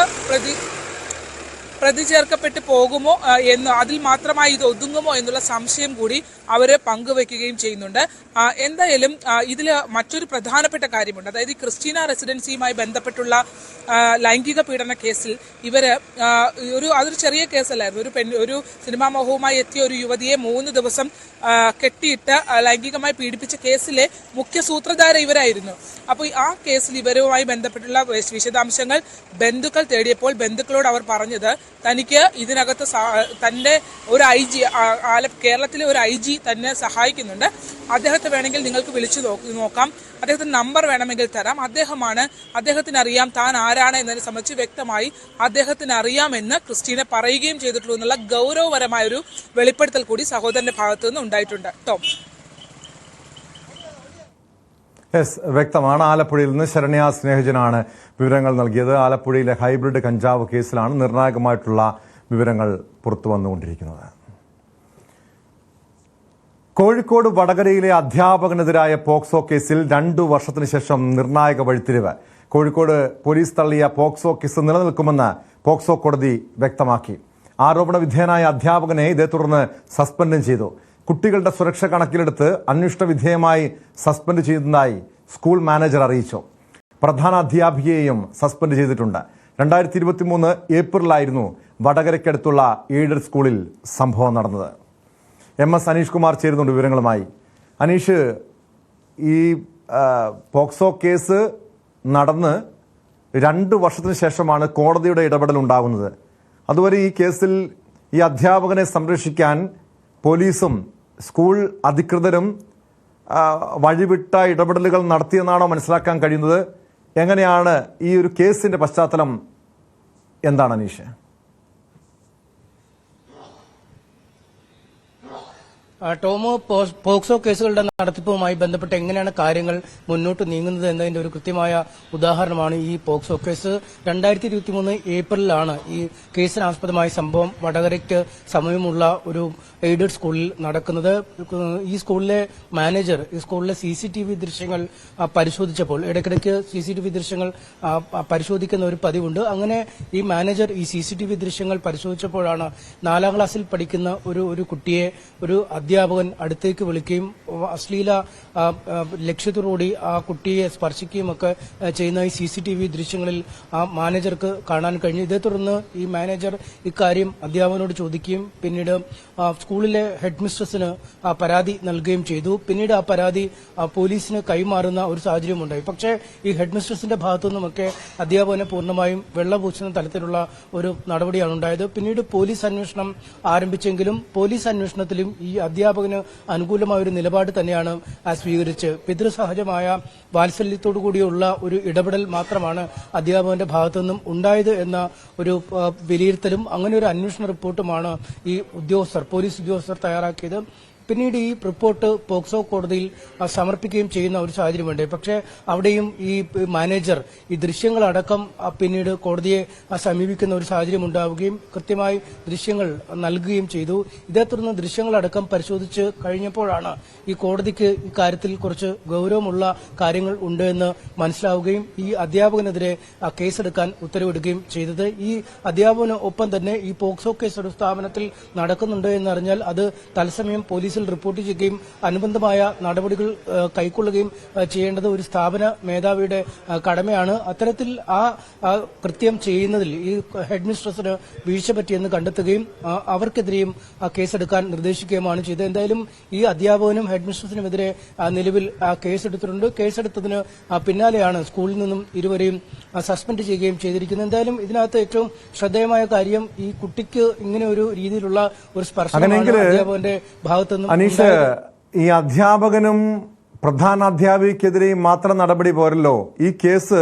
പ്രതി ചേർക്കപ്പെട്ട് പോകുമോ എന്ന്, അതിൽ മാത്രമായി ഇത് ഒതുങ്ങുമോ എന്നുള്ള സംശയം കൂടി അവർ പങ്കുവെക്കുകയും ചെയ്യുന്നുണ്ട്. എന്തായാലും ഇതിൽ മറ്റൊരു പ്രധാനപ്പെട്ട കാര്യമുണ്ട്. അതായത് ഈ ക്രിസ്റ്റീന റെസിഡൻസിയുമായി ബന്ധപ്പെട്ടുള്ള ലൈംഗിക പീഡന കേസിൽ ഇവര് അതൊരു ചെറിയ കേസല്ലായിരുന്നു. ഒരു സിനിമാ മോഹവുമായി എത്തിയ ഒരു യുവതിയെ 3 ദിവസം കെട്ടിയിട്ട് ലൈംഗികമായി പീഡിപ്പിച്ച കേസിലെ മുഖ്യ സൂത്രധാര ഇവരായിരുന്നു. അപ്പോൾ ആ കേസിൽ ഇവരുമായി ബന്ധപ്പെട്ടുള്ള വിശദാംശങ്ങൾ ബന്ധുക്കൾ തേടിയപ്പോൾ ബന്ധുക്കളോട് അവർ പറഞ്ഞത് തനിക്ക് ഇതിനകത്ത് തന്റെ ഒരു IG, കേരളത്തിലെ ഒരു IG തന്നെ സഹായിക്കുന്നുണ്ട്, അദ്ദേഹത്തെ വേണമെങ്കിൽ നിങ്ങൾക്ക് വിളിച്ചു നോക്കാം, അദ്ദേഹത്തിന് നമ്പർ വേണമെങ്കിൽ തരാം, അദ്ദേഹത്തിന് അറിയാം താൻ ആരാണ് എന്നതിനെ സംബന്ധിച്ച് വ്യക്തമായി അദ്ദേഹത്തിന് അറിയാമെന്ന് ക്രിസ്റ്റീന പറയുകയും ചെയ്തിട്ടുള്ളൂ എന്നുള്ള ഗൗരവപരമായ ഒരു വെളിപ്പെടുത്തൽ കൂടി സഹോദരന്റെ ഭാഗത്തു നിന്ന് ഉണ്ടായിട്ടുണ്ട്. ടോം. വ്യക്തമാണ്. ആലപ്പുഴയിൽ നിന്ന് ശരണ്യ സ്നേഹജനാണ് വിവരങ്ങൾ നൽകിയത്. ആലപ്പുഴയിലെ ഹൈബ്രിഡ് കഞ്ചാവ് കേസിലാണ് നിർണായകമായിട്ടുള്ള വിവരങ്ങൾ പുറത്തു വന്നുകൊണ്ടിരിക്കുന്നത്. കോഴിക്കോട് വടകരയിലെ അധ്യാപകനെതിരായ പോക്സോ കേസിൽ 2 വർഷത്തിന് ശേഷം നിർണായക വഴിത്തിരിവ്. കോഴിക്കോട് പോലീസ് തള്ളിയ പോക്സോ കേസ് നിലനിൽക്കുമെന്ന് പോക്സോ കോടതി വ്യക്തമാക്കി. ആരോപണ വിധേയനായ അധ്യാപകനെ ഇതേ തുടർന്ന് സസ്പെൻഡും ചെയ്തു. കുട്ടികളുടെ സുരക്ഷ കണക്കിലെടുത്ത് അന്വേഷണ വിധേയമായി സസ്പെൻഡ് ചെയ്തതായി സ്കൂൾ മാനേജർ അറിയിച്ചു. പ്രധാന അധ്യാപികയെയും സസ്പെൻഡ് ചെയ്തിട്ടുണ്ട്. 2023 ഏപ്രിലായിരുന്നു വടകരയ്ക്കടുത്തുള്ള എയ്ഡഡ് സ്കൂളിൽ സംഭവം നടന്നത്. MS അനീഷ് കുമാർ ചേരുന്നുണ്ട് വിവരങ്ങളുമായി. അനീഷ്, ഈ പോക്സോ കേസ് നടന്ന് 2 വർഷത്തിന് ശേഷമാണ് കോടതിയുടെ ഇടപെടൽ ഉണ്ടാകുന്നത്. അതുവരെ ഈ കേസിൽ ഈ അധ്യാപകനെ സംരക്ഷിക്കാൻ പോലീസും സ്കൂൾ അധികൃതരും വഴിവിട്ട ഇടപെടലുകൾ നടത്തിയെന്നാണോ മനസ്സിലാക്കാൻ കഴിയുന്നത്? എങ്ങനെയാണ് ഈ ഒരു കേസിന്റെ പശ്ചാത്തലം എന്താണ് അനീഷ്? ടോമോ, പോക്സോ കേസുകളുടെ നടത്തിപ്പുമായി ബന്ധപ്പെട്ട് എങ്ങനെയാണ് കാര്യങ്ങൾ മുന്നോട്ട് നീങ്ങുന്നത് എന്നതിന്റെ ഒരു കൃത്യമായ ഉദാഹരണമാണ് ഈ പോക്സോ കേസ്. 2023 ഏപ്രിലാണ് ഈ കേസിനാസ്പദമായ സംഭവം വടകരയ്ക്ക് സമീപമുള്ള ഒരു എയ്ഡഡ് സ്കൂളിൽ നടക്കുന്നത്. ഈ സ്കൂളിലെ മാനേജർ ഈ സ്കൂളിലെ CCTV ദൃശ്യങ്ങൾ പരിശോധിച്ചപ്പോൾ, ഇടയ്ക്കിടയ്ക്ക് CCTV ദൃശ്യങ്ങൾ പരിശോധിക്കുന്ന ഒരു പതിവുണ്ട്. അങ്ങനെ ഈ മാനേജർ ഈ CCTV ദൃശ്യങ്ങൾ പരിശോധിച്ചപ്പോഴാണ് 4ാം ക്ലാസ്സിൽ പഠിക്കുന്ന ഒരു കുട്ടിയെ ഒരു അധ്യാപകൻ അടുത്തേക്ക് വിളിക്കുകയും അശ്ലീല ലക്ഷ്യത്തോടുകൂടി ആ കുട്ടിയെ സ്പർശിക്കുകയും ഒക്കെ ചെയ്യുന്ന ഈ CCTV ദൃശ്യങ്ങളിൽ ആ മാനേജർക്ക് കാണാൻ കഴിഞ്ഞു. ഇതേ തുടർന്ന് ഈ മാനേജർ ഇക്കാര്യം അധ്യാപകനോട് ചോദിക്കുകയും പിന്നീട് സ്കൂളിലെ ഹെഡ് മിസ്ട്രസിന് പരാതി നൽകുകയും ചെയ്തു. പിന്നീട് ആ പരാതി പോലീസിന് കൈമാറുന്ന ഒരു സാഹചര്യമുണ്ടായി. പക്ഷേ ഈ ഹെഡ് മിസ്ട്രസിന്റെ ഭാഗത്തുനിന്നുമൊക്കെ അധ്യാപകനെ പൂർണ്ണമായും വെള്ളപൂശുന്ന തരത്തിലുള്ള ഒരു നടപടിയാണ് ഉണ്ടായത്. പിന്നീട് പോലീസ് അന്വേഷണം ആരംഭിച്ചെങ്കിലും പോലീസ് അന്വേഷണത്തിലും ഈ അധ്യാപകന് അനുകൂലമായ ഒരു നിലപാട് തന്നെയാണ് സ്വീകരിച്ച് പിതൃസഹജമായ വാത്സല്യത്തോടു കൂടിയുള്ള ഒരു ഇടപെടൽ മാത്രമാണ് അധ്യാപകന്റെ ഭാഗത്തുനിന്നും ഉണ്ടായത് എന്ന ഒരു വിലയിരുത്തലും അങ്ങനെ ഒരു അന്വേഷണ റിപ്പോർട്ടുമാണ് ഈ പോലീസ് ഉദ്യോഗസ്ഥർ തയ്യാറാക്കിയത്. പിന്നീട് ഈ റിപ്പോർട്ട് പോക്സോ കോടതിയിൽ സമർപ്പിക്കുകയും ചെയ്യുന്ന ഒരു സാഹചര്യമുണ്ട്. പക്ഷേ അവിടെയും ഈ മാനേജർ ഈ ദൃശ്യങ്ങളടക്കം പിന്നീട് കോടതിയെ സമീപിക്കുന്ന ഒരു സാഹചര്യം ഉണ്ടാവുകയും കൃത്യമായി ദൃശ്യങ്ങൾ നൽകുകയും ചെയ്തു. ഇതേ തുടർന്ന് ദൃശ്യങ്ങളടക്കം പരിശോധിച്ച് കഴിഞ്ഞപ്പോഴാണ് ഈ കോടതിക്ക് ഇക്കാര്യത്തിൽ കുറച്ച് ഗൌരവമുള്ള കാര്യങ്ങൾ ഉണ്ട് എന്ന് മനസ്സിലാവുകയും ഈ അധ്യാപകനെതിരെ കേസെടുക്കാൻ ഉത്തരവിടുകയും ചെയ്തത്. ഈ അധ്യാപകന് ഒപ്പം തന്നെ ഈ പോക്സോ കേസ് ഒരു സ്ഥാപനത്തിൽ നടക്കുന്നുണ്ട് എന്നറിഞ്ഞാൽ അത് തത്സമയം പോലീസ് റിപ്പോർട്ട് ചെയ്യുകയും അനുബന്ധമായ നടപടികൾ കൈക്കൊള്ളുകയും ചെയ്യേണ്ടത് ഒരു സ്ഥാപന മേധാവിയുടെ കടമയാണ്. അത്തരത്തിൽ ആ കൃത്യം ചെയ്യുന്നതിൽ ഈ ഹെഡ് മിസ്ട്രസിന് വീഴ്ച പറ്റിയെന്ന് കണ്ടെത്തുകയും അവർക്കെതിരെയും കേസെടുക്കാൻ നിർദ്ദേശിക്കുകയുമാണ് ചെയ്തത്. എന്തായാലും ഈ അധ്യാപകനും ഹെഡ് മിസ്ട്രസിനുമെതിരെ നിലവിൽ കേസെടുത്തിട്ടുണ്ട്. കേസെടുത്തതിന് പിന്നാലെയാണ് സ്കൂളിൽ നിന്നും ഇരുവരെയും സസ്പെൻഡ് ചെയ്യുകയും ചെയ്തിരിക്കുന്നത്. എന്തായാലും ഇതിനകത്ത് ഏറ്റവും ശ്രദ്ധേയമായ കാര്യം ഈ കുട്ടിക്ക് ഇങ്ങനെ ഒരു രീതിയിലുള്ള ഒരു സ്പർശനമാണ് അധ്യാപകന്റെ ഭാഗത്തുനിന്ന്. അനീഷ്, ഈ അധ്യാപകനും പ്രധാന അധ്യാപികയ്ക്കെതിരെയും മാത്രം നടപടി പോരല്ലോ. ഈ കേസ്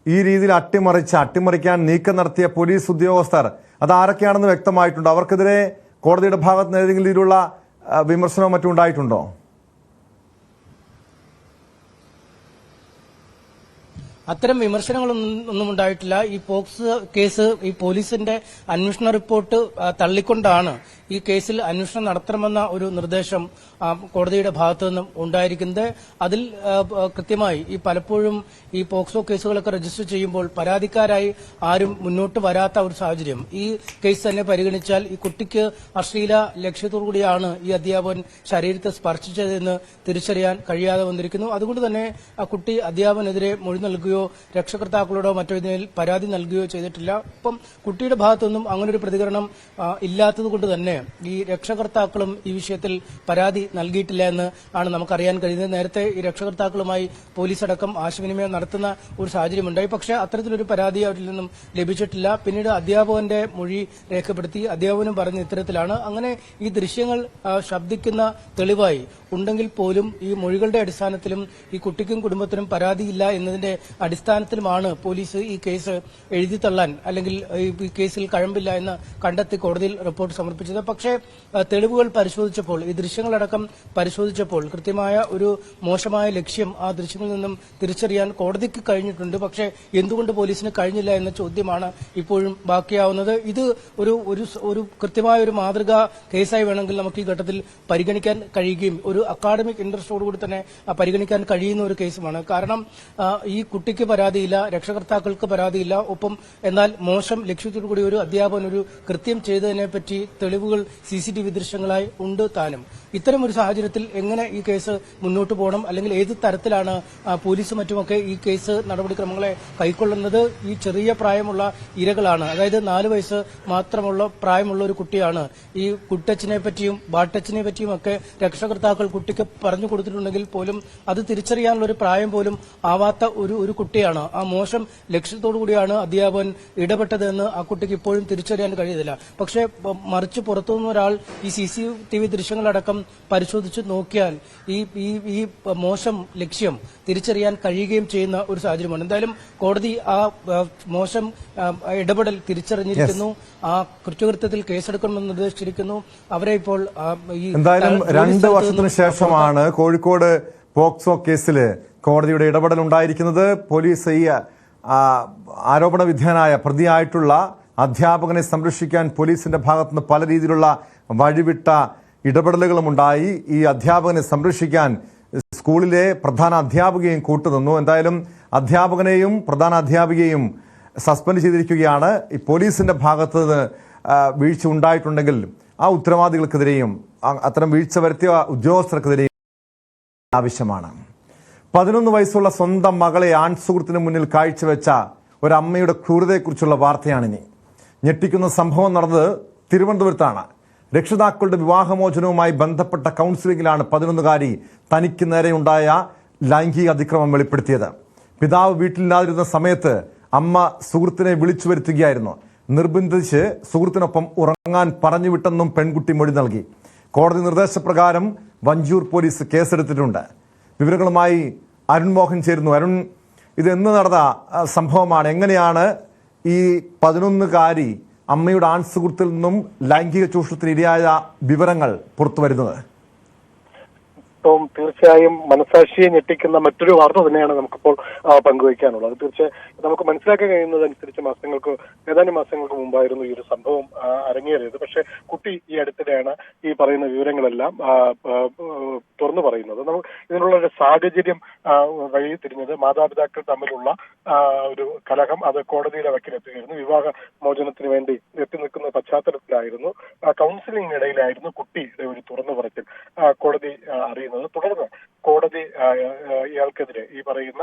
ഈ രീതിയിൽ അട്ടിമറിക്കാൻ നീക്കം നടത്തിയ പോലീസ് ഉദ്യോഗസ്ഥർ അത് ആരൊക്കെയാണെന്ന് വ്യക്തമായിട്ടുണ്ടോ? അവർക്കെതിരെ കോടതിയുടെ ഭാഗത്ത് നിന്ന് ഏതെങ്കിലും രീതിയിലുള്ള വിമർശനവും മറ്റും ഉണ്ടായിട്ടുണ്ടോ? അത്തരം വിമർശനങ്ങളൊന്നും ഉണ്ടായിട്ടില്ല. ഈ പോക്സ് കേസ് ഈ പോലീസിന്റെ അന്വേഷണ റിപ്പോർട്ട് തള്ളിക്കൊണ്ടാണ് ഈ കേസിൽ അന്വേഷണം നടത്തണമെന്ന ഒരു നിർദ്ദേശം കോടതിയുടെ ഭാഗത്തു നിന്നും ഉണ്ടായിരിക്കുന്നത്. അതിൽ കൃത്യമായി ഈ പലപ്പോഴും ഈ പോക്സോ കേസുകളൊക്കെ രജിസ്റ്റർ ചെയ്യുമ്പോൾ പരാതിക്കാരായി ആരും മുന്നോട്ട് വരാത്ത ഒരു സാഹചര്യം. ഈ കേസ് തന്നെ പരിഗണിച്ചാൽ ഈ കുട്ടിക്ക് അശ്ലീല ലക്ഷ്യത്തോടുകൂടിയാണ് ഈ അധ്യാപകൻ ശരീരത്തെ സ്പർശിച്ചതെന്ന് തിരിച്ചറിയാൻ കഴിയാതെ വന്നിരിക്കുന്നു. അതുകൊണ്ട് തന്നെ ആ കുട്ടി അധ്യാപകനെതിരെ മൊഴി നൽകുകയോ രക്ഷകർത്താക്കളോടോ മറ്റോ ഇതിൽ പരാതി നൽകുകയോ ചെയ്തിട്ടില്ല. അപ്പം കുട്ടിയുടെ ഭാഗത്തൊന്നും അങ്ങനൊരു പ്രതികരണം ഇല്ലാത്തതുകൊണ്ട് തന്നെ ഈ രക്ഷകർത്താക്കളും ഈ വിഷയത്തിൽ പരാതി നൽകിയിട്ടില്ല എന്ന് ആണ് നമുക്കറിയാൻ കഴിയുന്നത്. നേരത്തെ ഈ രക്ഷകർത്താക്കളുമായി പോലീസ് അടക്കം ആശയവിനിമയം നടത്തുന്ന ഒരു സാഹചര്യമുണ്ടായി. പക്ഷേ അത്തരത്തിലൊരു പരാതി അവരിൽ നിന്നും ലഭിച്ചിട്ടില്ല. പിന്നീട് അധ്യാപകന്റെ മൊഴി രേഖപ്പെടുത്തി. അധ്യാപകനും പറഞ്ഞ ഇത്തരത്തിലാണ്. അങ്ങനെ ഈ ദൃശ്യങ്ങൾ ശബ്ദിക്കുന്ന തെളിവായി ഉണ്ടെങ്കിൽ പോലും ഈ മൊഴികളുടെ അടിസ്ഥാനത്തിലും ഈ കുട്ടിക്കും കുടുംബത്തിനും പരാതിയില്ല എന്നതിന്റെ അടിസ്ഥാനത്തിലുമാണ് പോലീസ് ഈ കേസ് എഴുതിത്തള്ളാൻ അല്ലെങ്കിൽ ഈ കേസിൽ കഴമ്പില്ല എന്ന് കണ്ടെത്തി കോടതിയിൽ റിപ്പോർട്ട് സമർപ്പിച്ചത്. പക്ഷേ തെളിവുകൾ പരിശോധിച്ചപ്പോൾ ഈ ദൃശ്യങ്ങളടക്കം പരിശോധിച്ചപ്പോൾ കൃത്യമായ ഒരു മോശമായ ലക്ഷ്യം ആ ദൃശ്യങ്ങളിൽ നിന്നും തിരിച്ചറിയാൻ കോടതിക്ക് കഴിഞ്ഞിട്ടുണ്ട്. പക്ഷേ എന്തുകൊണ്ട് പോലീസിന് കഴിഞ്ഞില്ല എന്ന ചോദ്യമാണ് ഇപ്പോഴും ബാക്കിയാവുന്നത്. ഇത് ഒരു കൃത്യമായ ഒരു മാതൃകാ കേസായി വേണമെങ്കിൽ നമുക്ക് ഈ ഘട്ടത്തിൽ പരിഗണിക്കാൻ കഴിയുകയും ഒരു അക്കാഡമിക് ഇൻട്രസ്റ്റോടുകൂടി തന്നെ പരിഗണിക്കാൻ കഴിയുന്ന ഒരു കേസുമാണ്. കാരണം ഈ കുട്ടിക്ക് പരാതിയില്ല, രക്ഷകർത്താക്കൾക്ക് പരാതിയില്ല. ഒപ്പം എന്നാൽ മോശം ലക്ഷ്യത്തോടുകൂടി ഒരു അധ്യാപകൻ ഒരു കൃത്യം ചെയ്തതിനെപ്പറ്റി തെളിവുകൾ CCTV ദൃശ്യങ്ങളായി ഉണ്ട് താനും. ഇത്തരം ഒരു സാഹചര്യത്തിൽ എങ്ങനെ ഈ കേസ് മുന്നോട്ട് പോകണം, അല്ലെങ്കിൽ ഏത് തരത്തിലാണ് പോലീസും മറ്റുമൊക്കെ ഈ കേസ് നടപടിക്രമങ്ങളെ കൈക്കൊള്ളുന്നത്? ഈ ചെറിയ പ്രായമുള്ള ഇരകളാണ്, അതായത് 4 വയസ്സ് മാത്രമുള്ള പ്രായമുള്ള ഒരു കുട്ടിയാണ്. ഈ കുട്ടച്ചിനെ പറ്റിയും ബാട്ടച്ചിനെ പറ്റിയും ഒക്കെ രക്ഷകർത്താക്കൾ കുട്ടിക്ക് പറഞ്ഞു കൊടുത്തിട്ടുണ്ടെങ്കിൽ പോലും അത് തിരിച്ചറിയാനുള്ള ഒരു പ്രായം പോലും ആവാത്ത ഒരു കുട്ടിയാണ്. ആ മോശം ലക്ഷ്യത്തോടു കൂടിയാണ് അധ്യാപകൻ ഇടപെട്ടതെന്ന് ആ കുട്ടിക്ക് ഇപ്പോഴും തിരിച്ചറിയാൻ കഴിയുന്നില്ല. പക്ഷേ മറിച്ച് പുറത്തുനിന്ന് ഒരാൾ ഈ CCTV ദൃശ്യങ്ങളടക്കം പരിശോധിച്ച് നോക്കിയാൽ ഈ മോശം ലക്ഷ്യം തിരിച്ചറിയാൻ കഴിയുകയും ചെയ്യുന്ന ഒരു സാഹചര്യമാണ്. എന്തായാലും കോടതി ആ മോശം ഇടപെടൽ തിരിച്ചറിഞ്ഞിരിക്കുന്നു. ആ കുറ്റകൃത്യത്തിൽ കേസെടുക്കണമെന്ന് നിർദ്ദേശിച്ചിരിക്കുന്നു. അവരെ ഇപ്പോൾ എന്തായാലും 2 വർഷത്തിന് ശേഷമാണ് കോഴിക്കോട് പോക്സോ കേസിൽ കോടതിയുടെ ഇടപെടൽ ഉണ്ടായിരിക്കുന്നത്. പോലീസ് ഈ ആരോപണ വിധേയനായ പ്രതിയായിട്ടുള്ള അധ്യാപകനെ സംരക്ഷിക്കാൻ പോലീസിന്റെ ഭാഗത്തുനിന്ന് പല രീതിയിലുള്ള വഴിവിട്ട ഇടപെടലുകളും ഉണ്ടായി. ഈ അധ്യാപകനെ സംരക്ഷിക്കാൻ സ്കൂളിലെ പ്രധാന അധ്യാപികയും കൂട്ടുനിന്നു. എന്തായാലും അധ്യാപകനെയും പ്രധാന അധ്യാപികയും സസ്പെൻഡ് ചെയ്തിരിക്കുകയാണ്. ഈ പോലീസിന്റെ ഭാഗത്ത് നിന്ന് വീഴ്ച ഉണ്ടായിട്ടുണ്ടെങ്കിൽ ആ ഉത്തരവാദികൾക്കെതിരെയും അത്തരം വീഴ്ച വരുത്തിയ ഉദ്യോഗസ്ഥർക്കെതിരെയും ആവശ്യമാണ്. 11 വയസ്സുള്ള സ്വന്തം മകളെ ആൺസുഹൃത്തിന് മുന്നിൽ കാഴ്ചവെച്ച ഒരമ്മയുടെ ക്രൂരതയെക്കുറിച്ചുള്ള വാർത്തയാണിനി. ഞെട്ടിക്കുന്ന സംഭവം നടന്നത് തിരുവനന്തപുരത്താണ്. രക്ഷിതാക്കളുടെ വിവാഹമോചനവുമായി ബന്ധപ്പെട്ട കൗൺസിലിംഗിലാണ് 11-കാരി തനിക്ക് നേരെയുണ്ടായ ലൈംഗിക അതിക്രമം വെളിപ്പെടുത്തിയത്. പിതാവ് വീട്ടിലില്ലാതിരുന്ന സമയത്ത് അമ്മ സുഹൃത്തിനെ വിളിച്ചു വരുത്തുകയായിരുന്നു. നിർബന്ധിച്ച് സുഹൃത്തിനൊപ്പം ഉറങ്ങാൻ പറഞ്ഞുവിട്ടെന്നും പെൺകുട്ടി മൊഴി നൽകി. കോടതി നിർദ്ദേശപ്രകാരം വഞ്ചൂർ പോലീസ് കേസെടുത്തിട്ടുണ്ട്. വിവരങ്ങളുമായി അരുൺ മോഹൻ ചേരുന്നു. അരുൺ, ഇത് എന്ന് നടന്ന സംഭവമാണ്? എങ്ങനെയാണ് ഈ 11-കാരി അമ്മയുടെ ആൺസുഹൃത്തിൽ നിന്നും ലൈംഗിക ചൂഷണത്തിന് ഇരയായ വിവരങ്ങൾ പുറത്തുവരുന്നത്? തീർച്ചയായും മനസാക്ഷിയെ ഞെട്ടിക്കുന്ന മറ്റൊരു വാർത്ത തന്നെയാണ് നമുക്കിപ്പോൾ പങ്കുവയ്ക്കാനുള്ളത്. തീർച്ചയായും നമുക്ക് മനസ്സിലാക്കാൻ കഴിയുന്നതനുസരിച്ച് ഏതാനും മാസങ്ങൾക്ക് മുമ്പായിരുന്നു ഈ ഒരു സംഭവം അരങ്ങേറിയത്. പക്ഷെ കുട്ടി ഈ അടുത്തിടെയാണ് ഈ പറയുന്ന വിവരങ്ങളെല്ലാം തുറന്നു പറയുന്നത്. ഇതിനുള്ള ഒരു സാഹചര്യം വഴി തിരിഞ്ഞത് മാതാപിതാക്കൾ തമ്മിലുള്ള ഒരു കലഹം അത് കോടതിയുടെ വക്കിലെത്തുകയായിരുന്നു. വിവാഹ മോചനത്തിന് വേണ്ടി എത്തി നിൽക്കുന്ന പശ്ചാത്തലത്തിലായിരുന്നു. കൗൺസിലിംഗിനിടയിലായിരുന്നു കുട്ടിയുടെ ഒരു തുറന്നു പറച്ചിൽ കോടതി അറിയുന്നത്. തുടർന്ന് കോടതി ഇയാൾക്കെതിരെ ഈ പറയുന്ന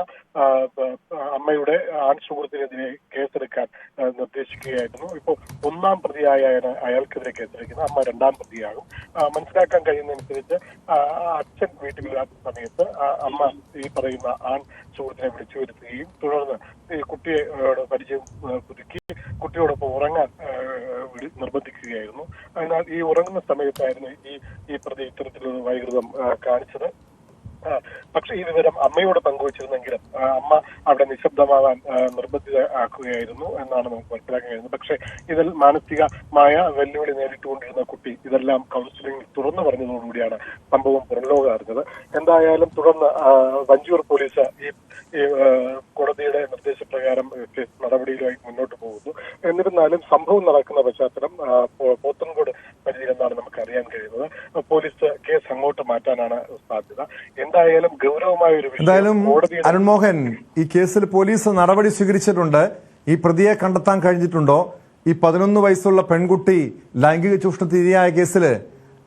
അമ്മയുടെ ആൺ സുഹൃത്തിനെതിരെ കേസെടുക്കാൻ നിർദ്ദേശിക്കുകയായിരുന്നു. ഇപ്പോൾ 1-ാം പ്രതിയായ അയാൾക്കെതിരെ കേസെടുക്കുന്നത്. അമ്മ 2-ാം പ്രതിയാകും. മനസ്സിലാക്കാൻ കഴിയുന്നതനുസരിച്ച് അച്ഛൻ വീട്ടിലില്ലാത്ത സമയത്ത് അമ്മ ഈ പറയുന്ന ആൺ സുഹൃത്തിനെ വിളിച്ചു വരുത്തുകയും തുടർന്ന് ഈ കുട്ടിയോട് പരിചയം പുതുക്കി കുട്ടിയോടൊപ്പം ഉറങ്ങാൻ നിർബന്ധിക്കുകയായിരുന്നു. അതിനാൽ ഈ ഉറങ്ങുന്ന സമയത്തായിരുന്നു ഈ പ്രതി ഇത്തരത്തിലൊരു വൈകൃതം കാണിച്ചത്. പക്ഷേ ഈ വിവരം അമ്മയോട് പങ്കുവച്ചിരുന്നെങ്കിലും അമ്മ അവിടെ നിശബ്ദമാവാൻ നിർബന്ധിതയാക്കുകയായിരുന്നു എന്നാണ് നമുക്ക് മനസ്സിലാക്കാൻ കഴിയുന്നത്. പക്ഷേ ഇതിൽ മാനസികമായ വെല്ലുവിളി നേരിട്ടുകൊണ്ടിരുന്ന കുട്ടി ഇതെല്ലാം കൗൺസിലിംഗിൽ തുറന്നു പറഞ്ഞതോടുകൂടിയാണ് സംഭവം പുറംലോകം അറിഞ്ഞത്. എന്തായാലും തുടർന്ന് വഞ്ചിയൂർ പോലീസ് ഈ കോടതിയുടെ നിർദ്ദേശപ്രകാരം കേസ് നടപടിയിലായി മുന്നോട്ട് പോകുന്നു. എന്നിരുന്നാലും സംഭവം നടക്കുന്ന പശ്ചാത്തലം പോത്തൻകോട് പരിധിയിലെന്നാണ് നമുക്ക് അറിയാൻ കഴിയുന്നത്. പോലീസ് കേസ് അങ്ങോട്ട് മാറ്റാനാണ് സാധ്യത. എന്തായാലും ഗൗരവമായ ഒരു എന്തായാലും അരുൺമോഹൻ, ഈ കേസിൽ പോലീസ് നടപടി സ്വീകരിച്ചിട്ടുണ്ട്. ഈ പ്രതിയെ കണ്ടെത്താൻ കഴിഞ്ഞിട്ടുണ്ടോ? ഈ 11 വയസ്സുള്ള പെൺകുട്ടി ലൈംഗിക ചൂഷണത്തിന് ഇരയായ കേസിൽ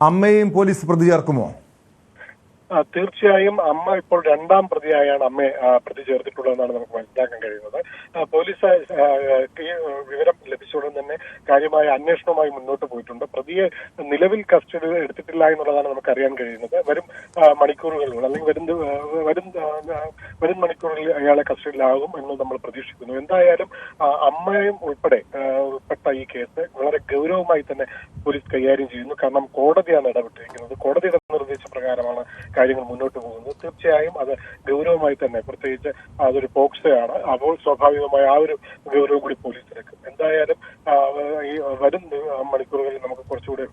അമ്മയെയും പോലീസ് പ്രതി ചേർക്കുമോ? തീർച്ചയായും അമ്മ ഇപ്പോൾ 2ാം പ്രതിയായാണ് അമ്മയെ പ്രതി ചേർത്തിട്ടുള്ളതെന്നാണ് നമുക്ക് മനസ്സിലാക്കാൻ കഴിയുന്നത്. പോലീസ് ഈ വിവരം ലഭിച്ചയുടൻ തന്നെ കാര്യമായ അന്വേഷണവുമായി മുന്നോട്ട് പോയിട്ടുണ്ട്. പ്രതിയെ നിലവിൽ കസ്റ്റഡി എടുത്തിട്ടില്ല എന്നുള്ളതാണ് നമുക്ക് അറിയാൻ കഴിയുന്നത്. വരും മണിക്കൂറുകളിൽ അല്ലെങ്കിൽ വരും മണിക്കൂറുകളിൽ അയാളെ കസ്റ്റഡിയിലാകും എന്ന് നമ്മൾ പ്രതീക്ഷിക്കുന്നു. എന്തായാലും അമ്മയും ഉൾപ്പെട്ട ഈ കേസ് വളരെ ഗൗരവമായി തന്നെ പോലീസ് കൈകാര്യം ചെയ്യുന്നു. കാരണം കോടതിയാണ് ഇടപെട്ടിരിക്കുന്നത്. കോടതിയുടെ നിർദ്ദേശപ്രകാരമാണ് കാര്യങ്ങൾ മുന്നോട്ട് പോകുന്നത്. തീർച്ചയായും അത് ഗൗരവമായി തന്നെ, പ്രത്യേകിച്ച് അതൊരു പോക്സോയാണ്. അപ്പോൾ സ്വാഭാവികമായ ആ ഒരു ഗൗരവം കൂടി പോലീസിലേക്ക്. എന്തായാലും ഈ വരും മണിക്കൂറുകളിൽ നമുക്ക് കുറച്ചുകൂടി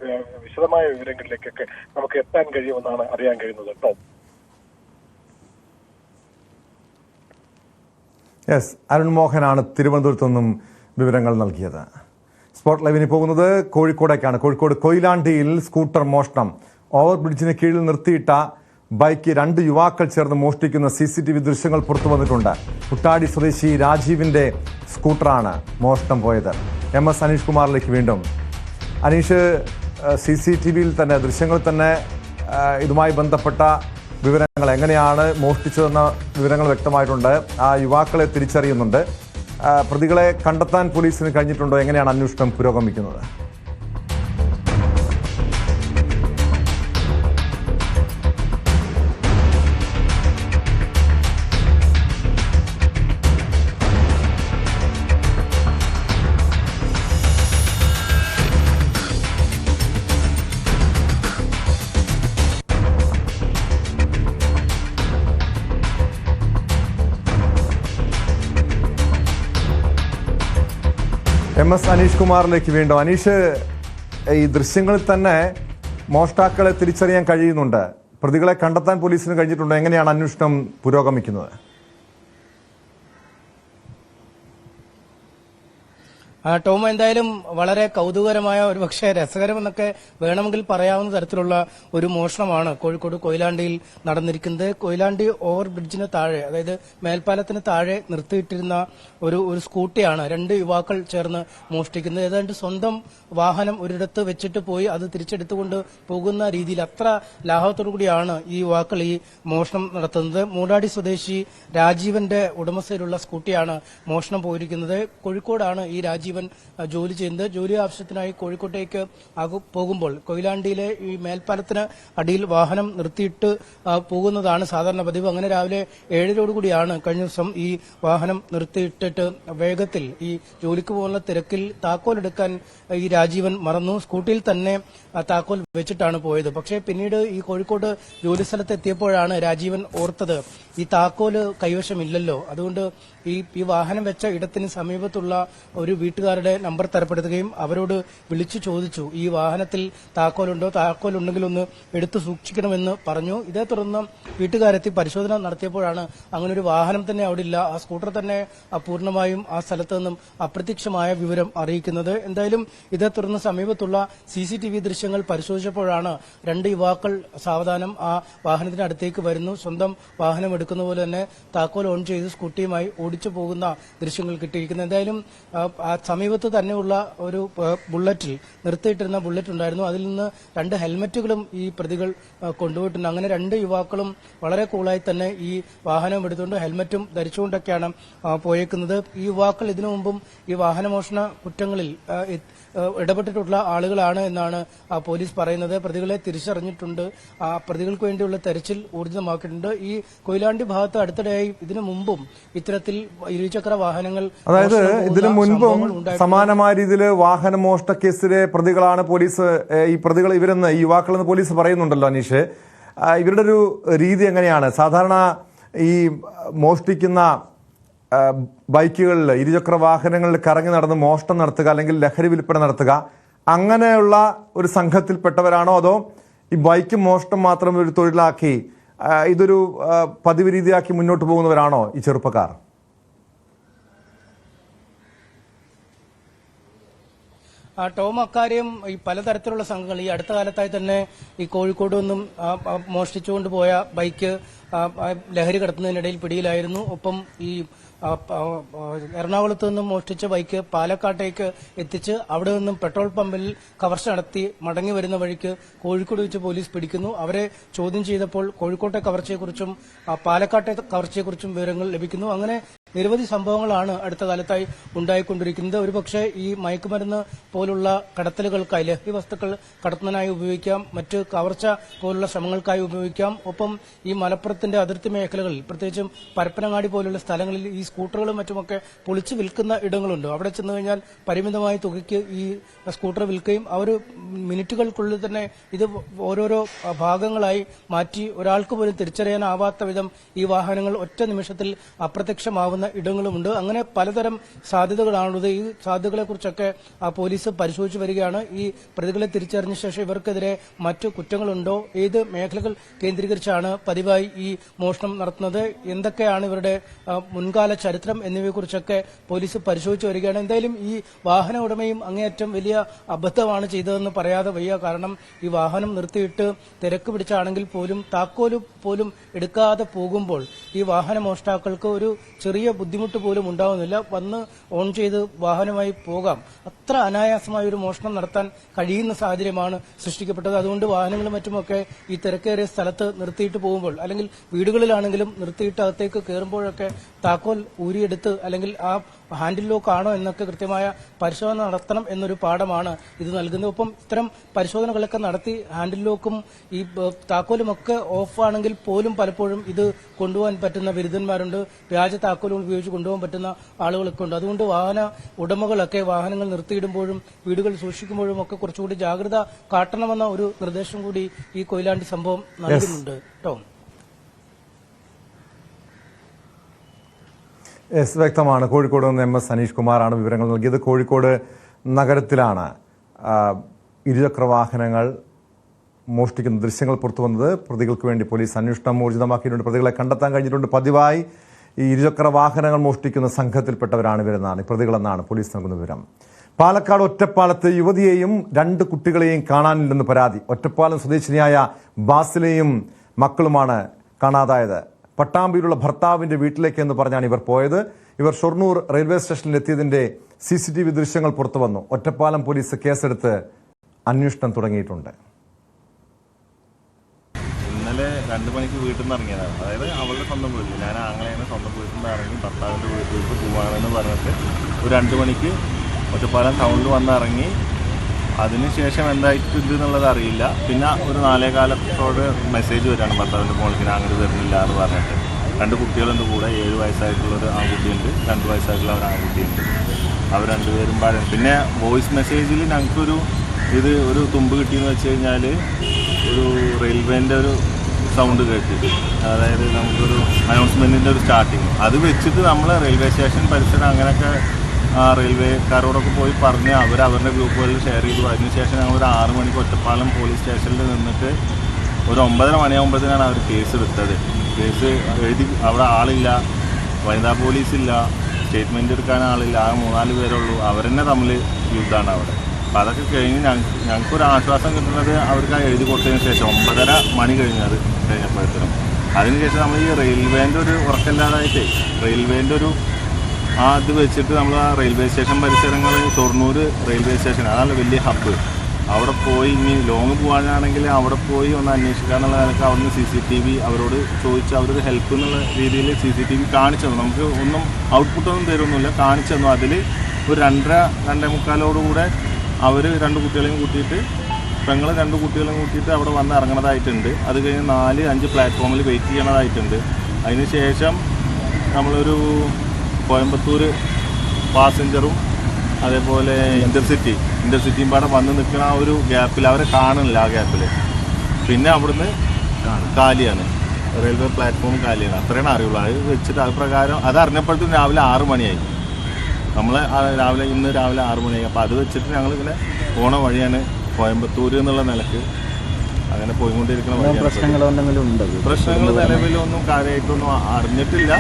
വിശദമായ വിവരങ്ങളിലേക്കൊക്കെ നമുക്ക് എത്താൻ കഴിയുമെന്നാണ് അറിയാൻ കഴിയുന്നത്. ടോം. യെസ്, അരുൺമോഹനാണ് തിരുവനന്തപുരത്തു നിന്നും വിവരങ്ങൾ നൽകിയത്. സ്പോട്ട് ലൈവിന് പോകുന്നത് കോഴിക്കോടേക്കാണ്. കോഴിക്കോട് കൊയിലാണ്ടിയിൽ സ്കൂട്ടർ മോഷണം. ഓവർ ബ്രിഡ്ജിന് കീഴിൽ നിർത്തിയിട്ട ബൈക്ക് 2 യുവാക്കൾ ചേർന്ന് മോഷ്ടിക്കുന്ന CCTV ദൃശ്യങ്ങൾ പുറത്തു വന്നിട്ടുണ്ട്. കുട്ടാടി സ്വദേശി രാജീവിന്റെ സ്കൂട്ടറാണ് മോഷണം പോയത്. MS അനീഷ് കുമാറിലേക്ക് വീണ്ടും. അനീഷ്, CCTVയിൽ തന്നെ ദൃശ്യങ്ങൾ തന്നെ ഇതുമായി ബന്ധപ്പെട്ട വിവരങ്ങൾ എങ്ങനെയാണ് മോഷ്ടിച്ചതെന്ന വിവരങ്ങൾ വ്യക്തമായിട്ടുണ്ട്. ആ യുവാക്കളെ തിരിച്ചറിയുന്നുണ്ട്. പ്രതികളെ കണ്ടെത്താൻ പോലീസിന് കഴിഞ്ഞിട്ടുണ്ടോ? എങ്ങനെയാണ് അന്വേഷണം പുരോഗമിക്കുന്നത്? MS അനീഷ് കുമാറിലേക്ക് വീണ്ടും. അനീഷ്, ഈ ദൃശ്യങ്ങളിൽ തന്നെ മോഷ്ടാക്കളെ തിരിച്ചറിയാൻ കഴിയുന്നുണ്ട്. പ്രതികളെ കണ്ടെത്താൻ പോലീസിന് കഴിഞ്ഞിട്ടുണ്ടോ? എങ്ങനെയാണ് അന്വേഷണം പുരോഗമിക്കുന്നത്? ടോം, എന്തായാലും വളരെ കൗതുകരമായ, ഒരുപക്ഷെ രസകരമെന്നൊക്കെ വേണമെങ്കിൽ പറയാവുന്ന തരത്തിലുള്ള ഒരു മോഷണമാണ് കോഴിക്കോട് കൊയിലാണ്ടിയിൽ നടന്നിരിക്കുന്നത്. കൊയിലാണ്ടി ഓവർ ബ്രിഡ്ജിന് താഴെ, അതായത് മേൽപ്പാലത്തിന് താഴെ നിർത്തിയിട്ടിരുന്ന ഒരു സ്കൂട്ടിയാണ് 2 യുവാക്കൾ ചേർന്ന് മോഷ്ടിക്കുന്നത്. ഏതാണ്ട് സ്വന്തം വാഹനം ഒരിടത്ത് വെച്ചിട്ട് പോയി അത് തിരിച്ചെടുത്തുകൊണ്ട് പോകുന്ന രീതിയിൽ അത്ര ലാഘവത്തോടു കൂടിയാണ് ഈ യുവാക്കൾ ഈ മോഷണം നടത്തുന്നത്. മൂടാടി സ്വദേശി രാജീവന്റെ ഉടമസ്ഥയിലുള്ള സ്കൂട്ടിയാണ് മോഷണം പോയിരിക്കുന്നത്. കോഴിക്കോടാണ് ഈ രാജീവൻ ജോലി ചെയ്യുന്നത്. ജോലി ആവശ്യത്തിനായി കോഴിക്കോട്ടേക്ക് പോകുമ്പോൾ കൊയിലാണ്ടിയിലെ ഈ മേൽപ്പാലത്തിന് അടിയിൽ വാഹനം നിർത്തിയിട്ട് പോകുന്നതാണ് സാധാരണ പതിവ്. അങ്ങനെ രാവിലെ 7:00 കഴിഞ്ഞ ദിവസം ഈ വാഹനം നിർത്തിയിട്ടിട്ട് വേഗത്തിൽ ഈ ജോലിക്ക് പോകുന്ന തിരക്കിൽ താക്കോൽ എടുക്കാൻ ഈ രാജീവൻ മറന്നു. സ്കൂട്ടിയിൽ തന്നെ താക്കോൽ വെച്ചിട്ടാണ് പോയത്. പക്ഷേ പിന്നീട് ഈ കോഴിക്കോട് ജോലി സ്ഥലത്ത് എത്തിയപ്പോഴാണ് രാജീവൻ ഓർത്തത് ഈ താക്കോല് കൈവശമില്ലല്ലോ. അതുകൊണ്ട് ഈ വാഹനം വെച്ച ഇടത്തിന് സമീപത്തുള്ള ഒരു വീട്ടുകാരുടെ നമ്പർ തരപ്പെടുത്തുകയും അവരോട് വിളിച്ചു ചോദിച്ചു, ഈ വാഹനത്തിൽ താക്കോലുണ്ടോ, താക്കോലുണ്ടെങ്കിൽ ഒന്ന് എടുത്തു സൂക്ഷിക്കണമെന്ന് പറഞ്ഞു. ഇതേ തുടർന്ന് വീട്ടുകാരെത്തി പരിശോധന നടത്തിയപ്പോഴാണ് അങ്ങനെ ഒരു വാഹനം തന്നെ അവിടെ ഇല്ല, ആ സ്കൂട്ടർ തന്നെ പൂർണ്ണമായും ആ സ്ഥലത്ത് നിന്നും അപ്രത്യക്ഷമായ വിവരം അറിയിക്കുന്നത്. എന്തായാലും ഇതേ തുടർന്ന് സമീപത്തുള്ള CCTV ദൃശ്യങ്ങൾ പരിശോധിച്ചപ്പോഴാണ് 2 യുവാക്കൾ സാവധാനം ആ വാഹനത്തിന് അടുത്തേക്ക് വരുന്നു. സ്വന്തം വാഹനം എടുക്കുന്ന പോലെ തന്നെ താക്കോൽ ഓൺ ചെയ്ത് സ്കൂട്ടിയുമായി ഓടിച്ചു പോകുന്ന ദൃശ്യങ്ങൾ കിട്ടിയിരിക്കുന്നത്. എന്തായാലും ആ സമീപത്ത് തന്നെയുള്ള ഒരു ബുള്ളറ്റിൽ നിർത്തിയിട്ടിരുന്ന ബുള്ളറ്റ് ഉണ്ടായിരുന്നു. അതിൽ നിന്ന് 2 ഹെൽമറ്റുകളും ഈ പ്രതികൾ കൊണ്ടുപോയിട്ടുണ്ട്. അങ്ങനെ 2 യുവാക്കളും വളരെ കൂളായി തന്നെ ഈ വാഹനം എടുത്തുകൊണ്ട് ഹെൽമറ്റും ധരിച്ചുകൊണ്ടൊക്കെയാണ് പോയേക്കുന്നത്. ഈ യുവാക്കൾ ഇതിനു മുമ്പും ഈ വാഹനമോഷണ കുറ്റങ്ങളിൽ ഇടപെട്ടിട്ടുള്ള ആളുകളാണ് എന്നാണ് പോലീസ് പറയുന്നത്. പ്രതികളെ തിരിച്ചറിഞ്ഞിട്ടുണ്ട്. പ്രതികൾക്ക് വേണ്ടിയുള്ള തെരച്ചിൽ ഊർജിതമാക്കിയിട്ടുണ്ട്. ഈ കൊയിലാണ്ടി ഭാഗത്ത് അടുത്തിടെയായി ഇതിനു മുമ്പും ഇത്തരത്തിൽ ഇരുചക്ര വാഹനങ്ങൾ, അതായത് ഇതിനു മുൻപും സമാനമായ രീതിയിൽ വാഹന മോഷണ കേസിലെ പ്രതികളാണ് പോലീസ്, ഈ പ്രതികൾ ഇവരെന്ന്, ഈ യുവാക്കളെന്ന് പോലീസ് പറയുന്നുണ്ടല്ലോ അനീഷ്. ഇവരുടെ ഒരു രീതി എങ്ങനെയാണ്? സാധാരണ ഈ മോഷ്ടിക്കുന്ന ബൈക്കുകളിൽ, ഇരുചക്ര വാഹനങ്ങളിൽ കറങ്ങി നടന്ന് മോഷണം നടത്തുക അല്ലെങ്കിൽ ലഹരി വിൽപ്പന നടത്തുക, അങ്ങനെയുള്ള ഒരു സംഘത്തിൽപ്പെട്ടവരാണോ, അതോ ഈ ബൈക്ക് മോഷണം മാത്രം ഒരു തൊഴിലാക്കി ഇതൊരു പതിവ് രീതിയാക്കി മുന്നോട്ട് പോകുന്നവരാണോ ഈ ചെറുപ്പക്കാർ? ടോം, അക്കാര്യം ഈ പലതരത്തിലുള്ള സംഘങ്ങൾ ഈ അടുത്ത കാലത്തായി തന്നെ ഈ കോഴിക്കോട് നിന്നും മോഷ്ടിച്ചുകൊണ്ട് പോയ ബൈക്ക് ലഹരി കടത്തുന്നതിനിടയിൽ പിടിയിലായിരുന്നു. ഒപ്പം ഈ എറണാകുളത്ത് നിന്നും മോഷ്ടിച്ച ബൈക്ക് പാലക്കാട്ടേക്ക് എത്തിച്ച് അവിടെ നിന്നും പെട്രോൾ പമ്പിൽ കവർച്ച നടത്തി മടങ്ങി വരുന്ന വഴിക്ക് കോഴിക്കോട് വെച്ച് പോലീസ് പിടിക്കുന്നു. അവരെ ചോദ്യം ചെയ്തപ്പോൾ കോഴിക്കോട്ടെ കവർച്ചയെക്കുറിച്ചും പാലക്കാട്ടെ കവർച്ചയെക്കുറിച്ചും വിവരങ്ങൾ ലഭിക്കുന്നു. അങ്ങനെ നിരവധി സംഭവങ്ങളാണ് അടുത്ത കാലത്തായി ഉണ്ടായിക്കൊണ്ടിരിക്കുന്നത്. ഒരുപക്ഷെ ഈ മയക്കുമരുന്ന് പോലുള്ള കടത്തലുകൾക്കായി, ലഹരി വസ്തുക്കൾ കടത്തുന്നതിനായി ഉപയോഗിക്കാം, മറ്റ് കവർച്ച പോലുള്ള ശ്രമങ്ങൾക്കായി ഉപയോഗിക്കാം. ഒപ്പം ഈ മലപ്പുറത്തിന്റെ അതിർത്തി മേഖലകളിൽ, പ്രത്യേകിച്ചും പരപ്പനങ്ങാടി പോലുള്ള സ്ഥലങ്ങളിൽ ഈ സ്കൂട്ടറുകളും മറ്റുമൊക്കെ പൊളിച്ചു വിൽക്കുന്ന ഇടങ്ങളുണ്ട്. അവിടെ ചെന്നു കഴിഞ്ഞാൽ പരിമിതമായ തുകയ്ക്ക് ഈ സ്കൂട്ടർ വിൽക്കുകയും അവർ മിനിറ്റുകൾക്കുള്ളിൽ തന്നെ ഇത് ഓരോരോ ഭാഗങ്ങളായി മാറ്റി ഒരാൾക്ക് പോലും തിരിച്ചറിയാനാവാത്ത വിധം ഈ വാഹനങ്ങൾ ഒറ്റ നിമിഷത്തിൽ അപ്രത്യക്ഷമാവുന്ന ഇടങ്ങളുമുണ്ട്. അങ്ങനെ പലതരം സാധ്യതകളാണുള്ളത്. ഈ സാധ്യതകളെക്കുറിച്ചൊക്കെ പോലീസ് പരിശോധിച്ചു വരികയാണ്. ഈ പ്രതികളെ തിരിച്ചറിഞ്ഞ ശേഷം ഇവർക്കെതിരെ മറ്റു കുറ്റങ്ങളുണ്ടോ, ഏത് മേഖലകൾ കേന്ദ്രീകരിച്ചാണ് പതിവായി ഈ മോഷണം നടത്തുന്നത്, എന്തൊക്കെയാണ് ഇവരുടെ മുൻകാല ചരിത്രം എന്നിവയെക്കുറിച്ചൊക്കെ പോലീസ് പരിശോധിച്ചു വരികയാണ്. എന്തായാലും ഈ വാഹന ഉടമയും അങ്ങേയറ്റം വലിയ അബദ്ധമാണ് ചെയ്തതെന്ന് പറയാതെ വയ്യ. കാരണം ഈ വാഹനം നിർത്തിയിട്ട് തിരക്ക് പിടിച്ചാണെങ്കിൽ പോലും താക്കോല് പോലും എടുക്കാതെ പോകുമ്പോൾ ഈ വാഹന മോഷ്ടാക്കൾക്ക് ഒരു ചെറിയ ബുദ്ധിമുട്ട് പോലും ഉണ്ടാവുന്നില്ല. വന്ന് ഓൺ ചെയ്ത് വാഹനമായി പോകാം. അത്ര അനായാസമായ ഒരു മോഷണം നടത്താൻ കഴിയുന്ന സാഹചര്യമാണ് സൃഷ്ടിക്കപ്പെട്ടത്. അതുകൊണ്ട് വാഹനങ്ങളും മറ്റുമൊക്കെ ഈ തിരക്കേറിയ സ്ഥലത്ത് നിർത്തിയിട്ട് പോകുമ്പോൾ, അല്ലെങ്കിൽ വീടുകളിലാണെങ്കിലും നിർത്തിയിട്ട് അകത്തേക്ക് കയറുമ്പോഴൊക്കെ താക്കോൽ ഊരിയെടുത്ത് അല്ലെങ്കിൽ ആ ഹാൻഡിൽ ലോക്ക് ആണോ എന്നൊക്കെ കൃത്യമായ പരിശോധന നടത്തണം എന്നൊരു പാഠമാണ് ഇത് നൽകുന്നത്. ഒപ്പം ഇത്തരം പരിശോധനകളൊക്കെ നടത്തി ഹാൻഡിൽ ലോക്കും ഈ താക്കോലുമൊക്കെ ഓഫ് ആണെങ്കിൽ പോലും പലപ്പോഴും ഇത് കൊണ്ടുപോകാൻ പറ്റുന്ന ബിരുദന്മാരുണ്ട്. വ്യാജ താക്കോലുകൾ ഉപയോഗിച്ച് കൊണ്ടുപോകാൻ പറ്റുന്ന ആളുകളൊക്കെ ഉണ്ട്. അതുകൊണ്ട് വാഹന ഉടമകളൊക്കെ വാഹനങ്ങൾ നിർത്തിയിടുമ്പോഴും വീടുകൾ സൂക്ഷിക്കുമ്പോഴും ഒക്കെ കുറച്ചുകൂടി ജാഗ്രത കാട്ടണമെന്ന ഒരു നിർദ്ദേശം കൂടി ഈ കൊയിലാണ്ടി സംഭവം നൽകുന്നുണ്ട്. ടോം, വ്യക്തമാണ്. കോഴിക്കോട് നിന്ന് MS അനീഷ് കുമാറാണ് വിവരങ്ങൾ നൽകിയത്. കോഴിക്കോട് നഗരത്തിലാണ് ഇരുചക്ര വാഹനങ്ങൾ മോഷ്ടിക്കുന്ന ദൃശ്യങ്ങൾ പുറത്തു വന്നത്. പ്രതികൾക്ക് വേണ്ടി പോലീസ് അന്വേഷണം ഊർജിതമാക്കിയിട്ടുണ്ട്. പ്രതികളെ കണ്ടെത്താൻ കഴിഞ്ഞിട്ടുണ്ട്. പതിവായി ഈ ഇരുചക്ര വാഹനങ്ങൾ മോഷ്ടിക്കുന്ന സംഘത്തിൽപ്പെട്ടവരാണ് ഇവരെന്നാണ് പ്രതികളെന്നാണ് പോലീസ് നൽകുന്ന വിവരം. പാലക്കാട് ഒറ്റപ്പാലത്ത് യുവതിയെയും 2 കുട്ടികളെയും കാണാനില്ലെന്ന് പരാതി. ഒറ്റപ്പാലം സ്വദേശിനിയായ ബാസിലെയും മക്കളുമാണ് കാണാതായത്. പട്ടാമ്പിയിലുള്ള ഭർത്താവിന്റെ വീട്ടിലേക്ക് എന്ന് പറഞ്ഞാണ് ഇവർ പോയത്. ഇവർ ഷൊർണൂർ റെയിൽവേ സ്റ്റേഷനിൽ എത്തിയതിന്റെ CCTV ദൃശ്യങ്ങൾ പുറത്തു വന്നു. ഒറ്റപ്പാലം പോലീസ് കേസെടുത്ത് അന്വേഷണം തുടങ്ങിയിട്ടുണ്ട്. ഇന്നലെ 2 മണിക്ക് വീട്ടിൽ നിന്ന് ഇറങ്ങിയതാണ്. അതായത് അവളുടെ സ്വന്തം വീട്ടിൽ, ഞാൻ ആങ്ങളെയാണ് സ്വന്തം വീട്ടിൽ നിന്ന് ഇറങ്ങി ഭർത്താവിൻ്റെ വീട്ടിലേക്ക് പോകാമെന്ന് പറഞ്ഞിട്ട് ഒരു 2 മണിക്ക് ഒറ്റപ്പാലം ടൗണിൽ വന്ന് ഇറങ്ങി. അതിനുശേഷം എന്തായിട്ടുണ്ട് എന്നുള്ളത് അറിയില്ല. പിന്നെ ഒരു 4:15 മെസ്സേജ് വരികയാണ് ഭർത്താവിൻ്റെ മോൾക്ക് ഞാൻ അങ്ങോട്ട് വരുന്നില്ല എന്ന് പറഞ്ഞിട്ട്. 2 കുട്ടികളുണ്ട് കൂടെ, 7 വയസ്സായിട്ടുള്ളൊരു ആൺകുട്ടിയുണ്ട്, 2 വയസ്സായിട്ടുള്ള ഒരു ആൺകുട്ടിയുണ്ട്. അവർ 2 പേരും പാടും. പിന്നെ വോയിസ് മെസ്സേജിൽ ഞങ്ങൾക്കൊരു ഒരു തുമ്പ് കിട്ടിയെന്ന് വെച്ച് കഴിഞ്ഞാൽ ഒരു റെയിൽവേൻ്റെ ഒരു സൗണ്ട് കേട്ടിട്ട്, അതായത് നമുക്കൊരു അനൗൺസ്മെൻറ്റിൻ്റെ ഒരു സ്റ്റാർട്ടിങ്, അത് വെച്ചിട്ട് നമ്മൾ റെയിൽവേ സ്റ്റേഷൻ പരിസരം അങ്ങനെയൊക്കെ റെയിൽവേക്കാരോടൊക്കെ പോയി പറഞ്ഞ് അവരുടെ ഗ്രൂപ്പുകളിൽ ഷെയർ ചെയ്തു. അതിനുശേഷം ഞങ്ങൾ ഒരു 6 മണിക്ക് ഒറ്റപ്പാലം പോലീസ് സ്റ്റേഷനിൽ നിന്നിട്ട് ഒരു 9:30 മണിയാകുമ്പോഴത്തേനാണ് അവർ കേസ് എടുത്തത്. കേസ് എഴുതി, അവിടെ ആളില്ല, വനിതാ പോലീസില്ല, സ്റ്റേറ്റ്മെൻറ്റ് എടുക്കാൻ ആളില്ല, ആ 3-4 പേരുള്ളൂ. അവരെന്നെ തമ്മിൽ യുദ്ധമാണ് അവിടെ. അപ്പോൾ അതൊക്കെ കഴിഞ്ഞ് ഞങ്ങൾക്കൊരു ആശ്വാസം കിട്ടുന്നത് അവർക്ക് എഴുതി കൊടുത്തതിന് ശേഷം 9:30 മണി കഴിഞ്ഞത് കഴിഞ്ഞപ്പോഴത്തേനും. അതിനുശേഷം നമ്മൾ ഈ റെയിൽവേൻ്റെ ഒരു ഉറക്കമില്ലാതായിട്ടേ റെയിൽവേൻ്റെ ഒരു ഇത് വെച്ചിട്ട് നമ്മൾ ആ റെയിൽവേ സ്റ്റേഷൻ പരിസരങ്ങൾ, ഷൊർണൂർ റെയിൽവേ സ്റ്റേഷൻ, അതാണ് വലിയ ഹബ്ബ്. അവിടെ പോയി ഇനി ലോങ് പോകാനാണെങ്കിൽ അവിടെ പോയി ഒന്ന് അന്വേഷിക്കുക എന്നുള്ള നിലക്ക് അവിടുന്ന് CCTV അവരോട് ചോദിച്ച് അവരൊരു ഹെൽപ്പ് എന്നുള്ള രീതിയിൽ CCTV കാണിച്ചു തന്നു. നമുക്ക് ഒന്നും ഔട്ട്പുട്ടൊന്നും തരുമൊന്നുമില്ല, കാണിച്ചു തന്നു. അതിൽ ഒരു 2:30-2:45 അവർ 2 കുട്ടികളെയും കൂട്ടിയിട്ട്, പെങ്ങൾ 2 കുട്ടികളെയും കൂട്ടിയിട്ട് അവിടെ വന്ന് ഇറങ്ങണതായിട്ടുണ്ട്. അത് കഴിഞ്ഞ് 4-5 പ്ലാറ്റ്ഫോമിൽ വെയിറ്റ് ചെയ്യണതായിട്ടുണ്ട്. അതിന് ശേഷം നമ്മളൊരു കോയമ്പത്തൂർ പാസഞ്ചറും അതേപോലെ ഇന്റർസിറ്റിയും പാടെ വന്ന് നിൽക്കുന്ന ആ ഒരു ഗ്യാപ്പിൽ അവരെ കാണുന്നില്ല. ആ ഗ്യാപ്പിൽ പിന്നെ അവിടുന്ന് കാലിയാണ്, റെയിൽവേ പ്ലാറ്റ്ഫോം കാലിയാണ്, അത്രയാണ് അറിയുള്ളൂ. അത് വെച്ചിട്ട് അത് പ്രകാരം അത് അറിഞ്ഞപ്പോഴത്തേക്കും രാവിലെ 6 മണിയായി. ഇന്ന് രാവിലെ 6 മണിയായി. അപ്പോൾ അത് വെച്ചിട്ട് ഞങ്ങളിങ്ങനെ പോണ വഴിയാണ് കോയമ്പത്തൂർ എന്നുള്ള നിലക്ക് അങ്ങനെ പോയിക്കൊണ്ടിരിക്കുന്ന വഴിയാണ്. പ്രശ്നങ്ങൾ നിലവിലൊന്നും കാര്യമായിട്ടൊന്നും അറിഞ്ഞിട്ടില്ല,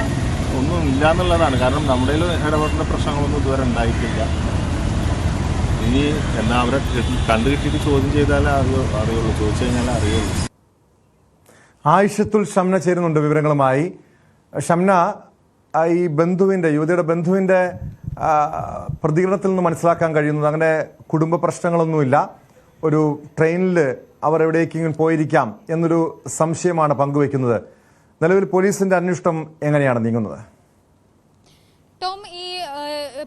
ഒന്നും ഇല്ല എന്നുള്ളതാണ്. കാരണം നമ്മുടെ ഇടപെടേണ്ട പ്രശ്നങ്ങളൊന്നും ഇതുവരെ ഉണ്ടായിട്ടില്ല. ഇനി എന്നാ അവരെ കണ്ടു കിട്ടിയിട്ട് ചോദ്യം ചെയ്താലേ അറിയുള്ളൂ, ചോദിച്ചു കഴിഞ്ഞാലേ അറിയുള്ളൂ. ആയിഷത്തുൽ ഷംന ചേരുന്നുണ്ട് വിവരങ്ങളുമായി. ഷംന, ഈ യുവതിയുടെ ബന്ധുവിന്റെ പ്രതികരണത്തിൽ നിന്ന് മനസ്സിലാക്കാൻ കഴിയുന്നത് അങ്ങനെ കുടുംബ പ്രശ്നങ്ങളൊന്നുമില്ല, ഒരു ട്രെയിനിൽ അവർ എവിടേക്കെങ്കിലും പോയിരിക്കാം എന്നൊരു സംശയമാണ് പങ്കുവെക്കുന്നത്. നിലവിൽ പോലീസിന്റെ അന്വേഷണം എങ്ങനെയാണ് നീങ്ങുന്നത്? ടോം, ഈ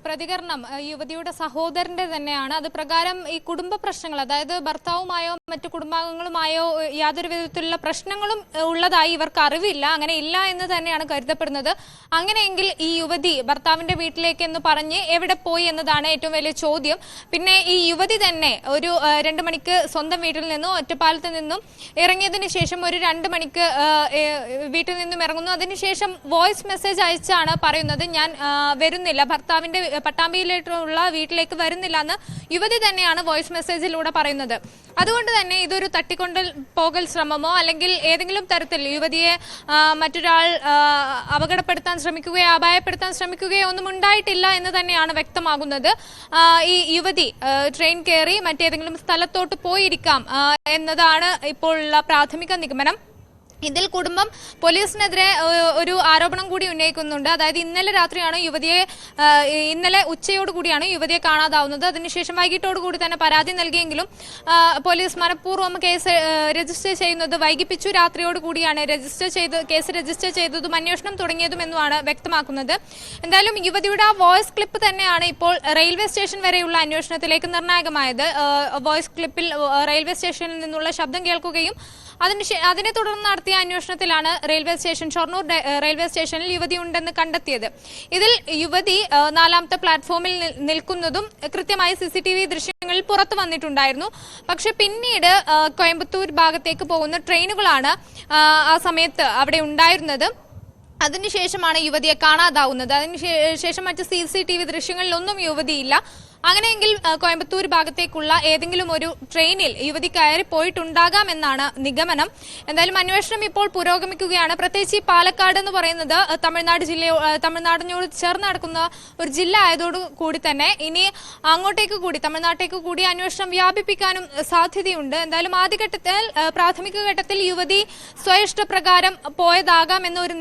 പ്രതികരണം യുവതിയുടെ സഹോദരന്റെ തന്നെയാണ്. അത് പ്രകാരം ഈ കുടുംബ പ്രശ്നങ്ങൾ, അതായത് ഭർത്താവുമായോ മറ്റു കുടുംബാംഗങ്ങളുമായോ യാതൊരു വിധത്തിലുള്ള പ്രശ്നങ്ങളും ഉള്ളതായി ഇവർക്ക് അറിവില്ല, അങ്ങനെ ഇല്ല എന്ന് തന്നെയാണ് കരുതപ്പെടുന്നത്. അങ്ങനെയെങ്കിൽ ഈ യുവതി ഭർത്താവിന്റെ വീട്ടിലേക്ക് എന്ന് പറഞ്ഞ് എവിടെ പോയി എന്നതാണ് ഏറ്റവും വലിയ ചോദ്യം. പിന്നെ ഈ യുവതി തന്നെ ഒരു 2 മണിക്ക് സ്വന്തം വീട്ടിൽ നിന്നും ഒറ്റപ്പാലത്ത് നിന്നും ഇറങ്ങിയതിനു ശേഷം ഒരു 2 മണിക്ക് വീട്ടിൽ നിന്നും ഇറങ്ങുന്നു. അതിനുശേഷം വോയിസ് മെസ്സേജ് അയച്ചാണ് പറയുന്നത്, ഞാൻ വരുന്നില്ല, ഭർത്താവിന്റെ പട്ടാമ്പിയിലുള്ള വീട്ടിലേക്ക് വരുന്നില്ല എന്ന് യുവതി തന്നെയാണ് വോയിസ് മെസ്സേജിലൂടെ പറയുന്നത്. അതുകൊണ്ട് തന്നെ ഇതൊരു തട്ടിക്കൊണ്ടു പോകൽ ശ്രമമോ അല്ലെങ്കിൽ ഏതെങ്കിലും തരത്തിൽ യുവതിയെ മറ്റൊരാൾ അപകടപ്പെടുത്താൻ ശ്രമിക്കുകയോ അപായപ്പെടുത്താൻ ശ്രമിക്കുകയോ ഒന്നും ഉണ്ടായിട്ടില്ല എന്ന് തന്നെയാണ് വ്യക്തമാകുന്നത്. ഈ യുവതി ട്രെയിൻ കയറി മറ്റേതെങ്കിലും സ്ഥലത്തോട്ട് പോയിരിക്കാം എന്നതാണ് ഇപ്പോൾ ഉള്ള പ്രാഥമിക നിഗമനം. ഇതിൽ കുടുംബം പോലീസിനെതിരെ ഒരു ആരോപണം കൂടി ഉന്നയിക്കുന്നുണ്ട്. അതായത് ഇന്നലെ ഉച്ചയോടുകൂടിയാണ് യുവതിയെ കാണാതാവുന്നത്. അതിനുശേഷം വൈകിട്ടോടുകൂടി തന്നെ പരാതി നൽകിയെങ്കിലും പോലീസ് മനഃപൂർവ്വം കേസ് രജിസ്റ്റർ ചെയ്യുന്നത് വൈകിപ്പിച്ചു. രാത്രിയോടുകൂടിയാണ് കേസ് രജിസ്റ്റർ ചെയ്തതും അന്വേഷണം തുടങ്ങിയതും എന്നുമാണ് വ്യക്തമാക്കുന്നത്. എന്തായാലും യുവതിയുടെ ആ വോയിസ് ക്ലിപ്പ് തന്നെയാണ് ഇപ്പോൾ റെയിൽവേ സ്റ്റേഷൻ വരെയുള്ള അന്വേഷണത്തിലേക്ക് നിർണായകമായത്. വോയിസ് ക്ലിപ്പിൽ റെയിൽവേ സ്റ്റേഷനിൽ നിന്നുള്ള ശബ്ദം കേൾക്കുകയും അതിനെ തുടർന്ന് നടത്തിയ അന്വേഷണത്തിലാണ് ഷൊർണൂർ റെയിൽവേ സ്റ്റേഷനിൽ യുവതി ഉണ്ടെന്ന് കണ്ടെത്തിയത്. ഇതിൽ യുവതി 4ാമത്തെ പ്ലാറ്റ്ഫോമിൽ നിൽക്കുന്നതും കൃത്യമായി CCTV ദൃശ്യങ്ങളിൽ പുറത്തു വന്നിട്ടുണ്ടായിരുന്നു. പക്ഷെ പിന്നീട് കോയമ്പത്തൂർ ഭാഗത്തേക്ക് പോകുന്ന ട്രെയിനുകളാണ് ആ സമയത്ത് അവിടെ ഉണ്ടായിരുന്നത്. അതിനുശേഷമാണ് യുവതിയെ കാണാതാവുന്നത്. അതിനുശേഷം മറ്റ് CCTV ദൃശ്യങ്ങളിലൊന്നും യുവതിയില്ല. അങ്ങനെയെങ്കിൽ കോയമ്പത്തൂർ ഭാഗത്തേക്കുള്ള ഏതെങ്കിലും ഒരു ട്രെയിനിൽ യുവതി കയറി പോയിട്ടുണ്ടാകാമെന്നാണ് നിഗമനം. എന്തായാലും അന്വേഷണം ഇപ്പോൾ പുരോഗമിക്കുകയാണ്. പ്രത്യേകിച്ച് ഈ പാലക്കാട് എന്ന് പറയുന്നത് തമിഴ്നാടിനോട് ചേർന്ന് നടക്കുന്ന ഒരു ജില്ല ആയതോടുകൂടി തന്നെ ഇനി തമിഴ്നാട്ടേക്ക് കൂടി അന്വേഷണം വ്യാപിപ്പിക്കാനും സാധ്യതയുണ്ട്. എന്തായാലും പ്രാഥമിക ഘട്ടത്തിൽ യുവതി സ്വയിഷ്ടപ്രകാരം പോയതാകാം എന്നൊരു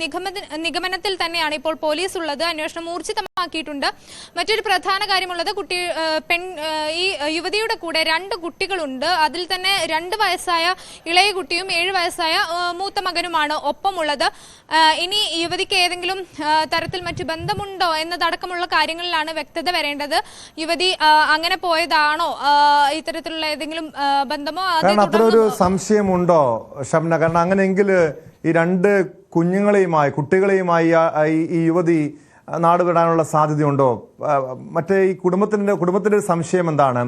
നിഗമനത്തിൽ തന്നെയാണ് ഇപ്പോൾ പോലീസ് ഉള്ളത്. അന്വേഷണം ഊർജിതമാക്കിയിട്ടുണ്ട്. മറ്റൊരു പ്രധാന കാര്യമുള്ളത്, ഈ യുവതിയുടെ കൂടെ 2 കുട്ടികളുണ്ട്. അതിൽ തന്നെ 2 വയസ്സായ ഇളയ കുട്ടിയും 7 വയസ്സായ മൂത്ത മകനുമാണ് ഒപ്പമുള്ളത്. ഇനി യുവതിക്ക് ഏതെങ്കിലും തരത്തിൽ മറ്റു ബന്ധമുണ്ടോ എന്നതടക്കമുള്ള കാര്യങ്ങളിലാണ് വ്യക്തത വരേണ്ടത്. യുവതി അങ്ങനെ പോയതാണോ, ഇത്തരത്തിലുള്ള ഏതെങ്കിലും ബന്ധമോ അത്രയൊരു സംശയമുണ്ടോ ഷംന? കാരണം അങ്ങനെയെങ്കിൽ ഈ 2 കുട്ടികളെയുമായി ഈ യുവതി നാട് വിടാനുള്ള സാധ്യതയുണ്ടോ? മറ്റേ ഈ കുടുംബത്തിന്റെ സംശയം എന്താണ്?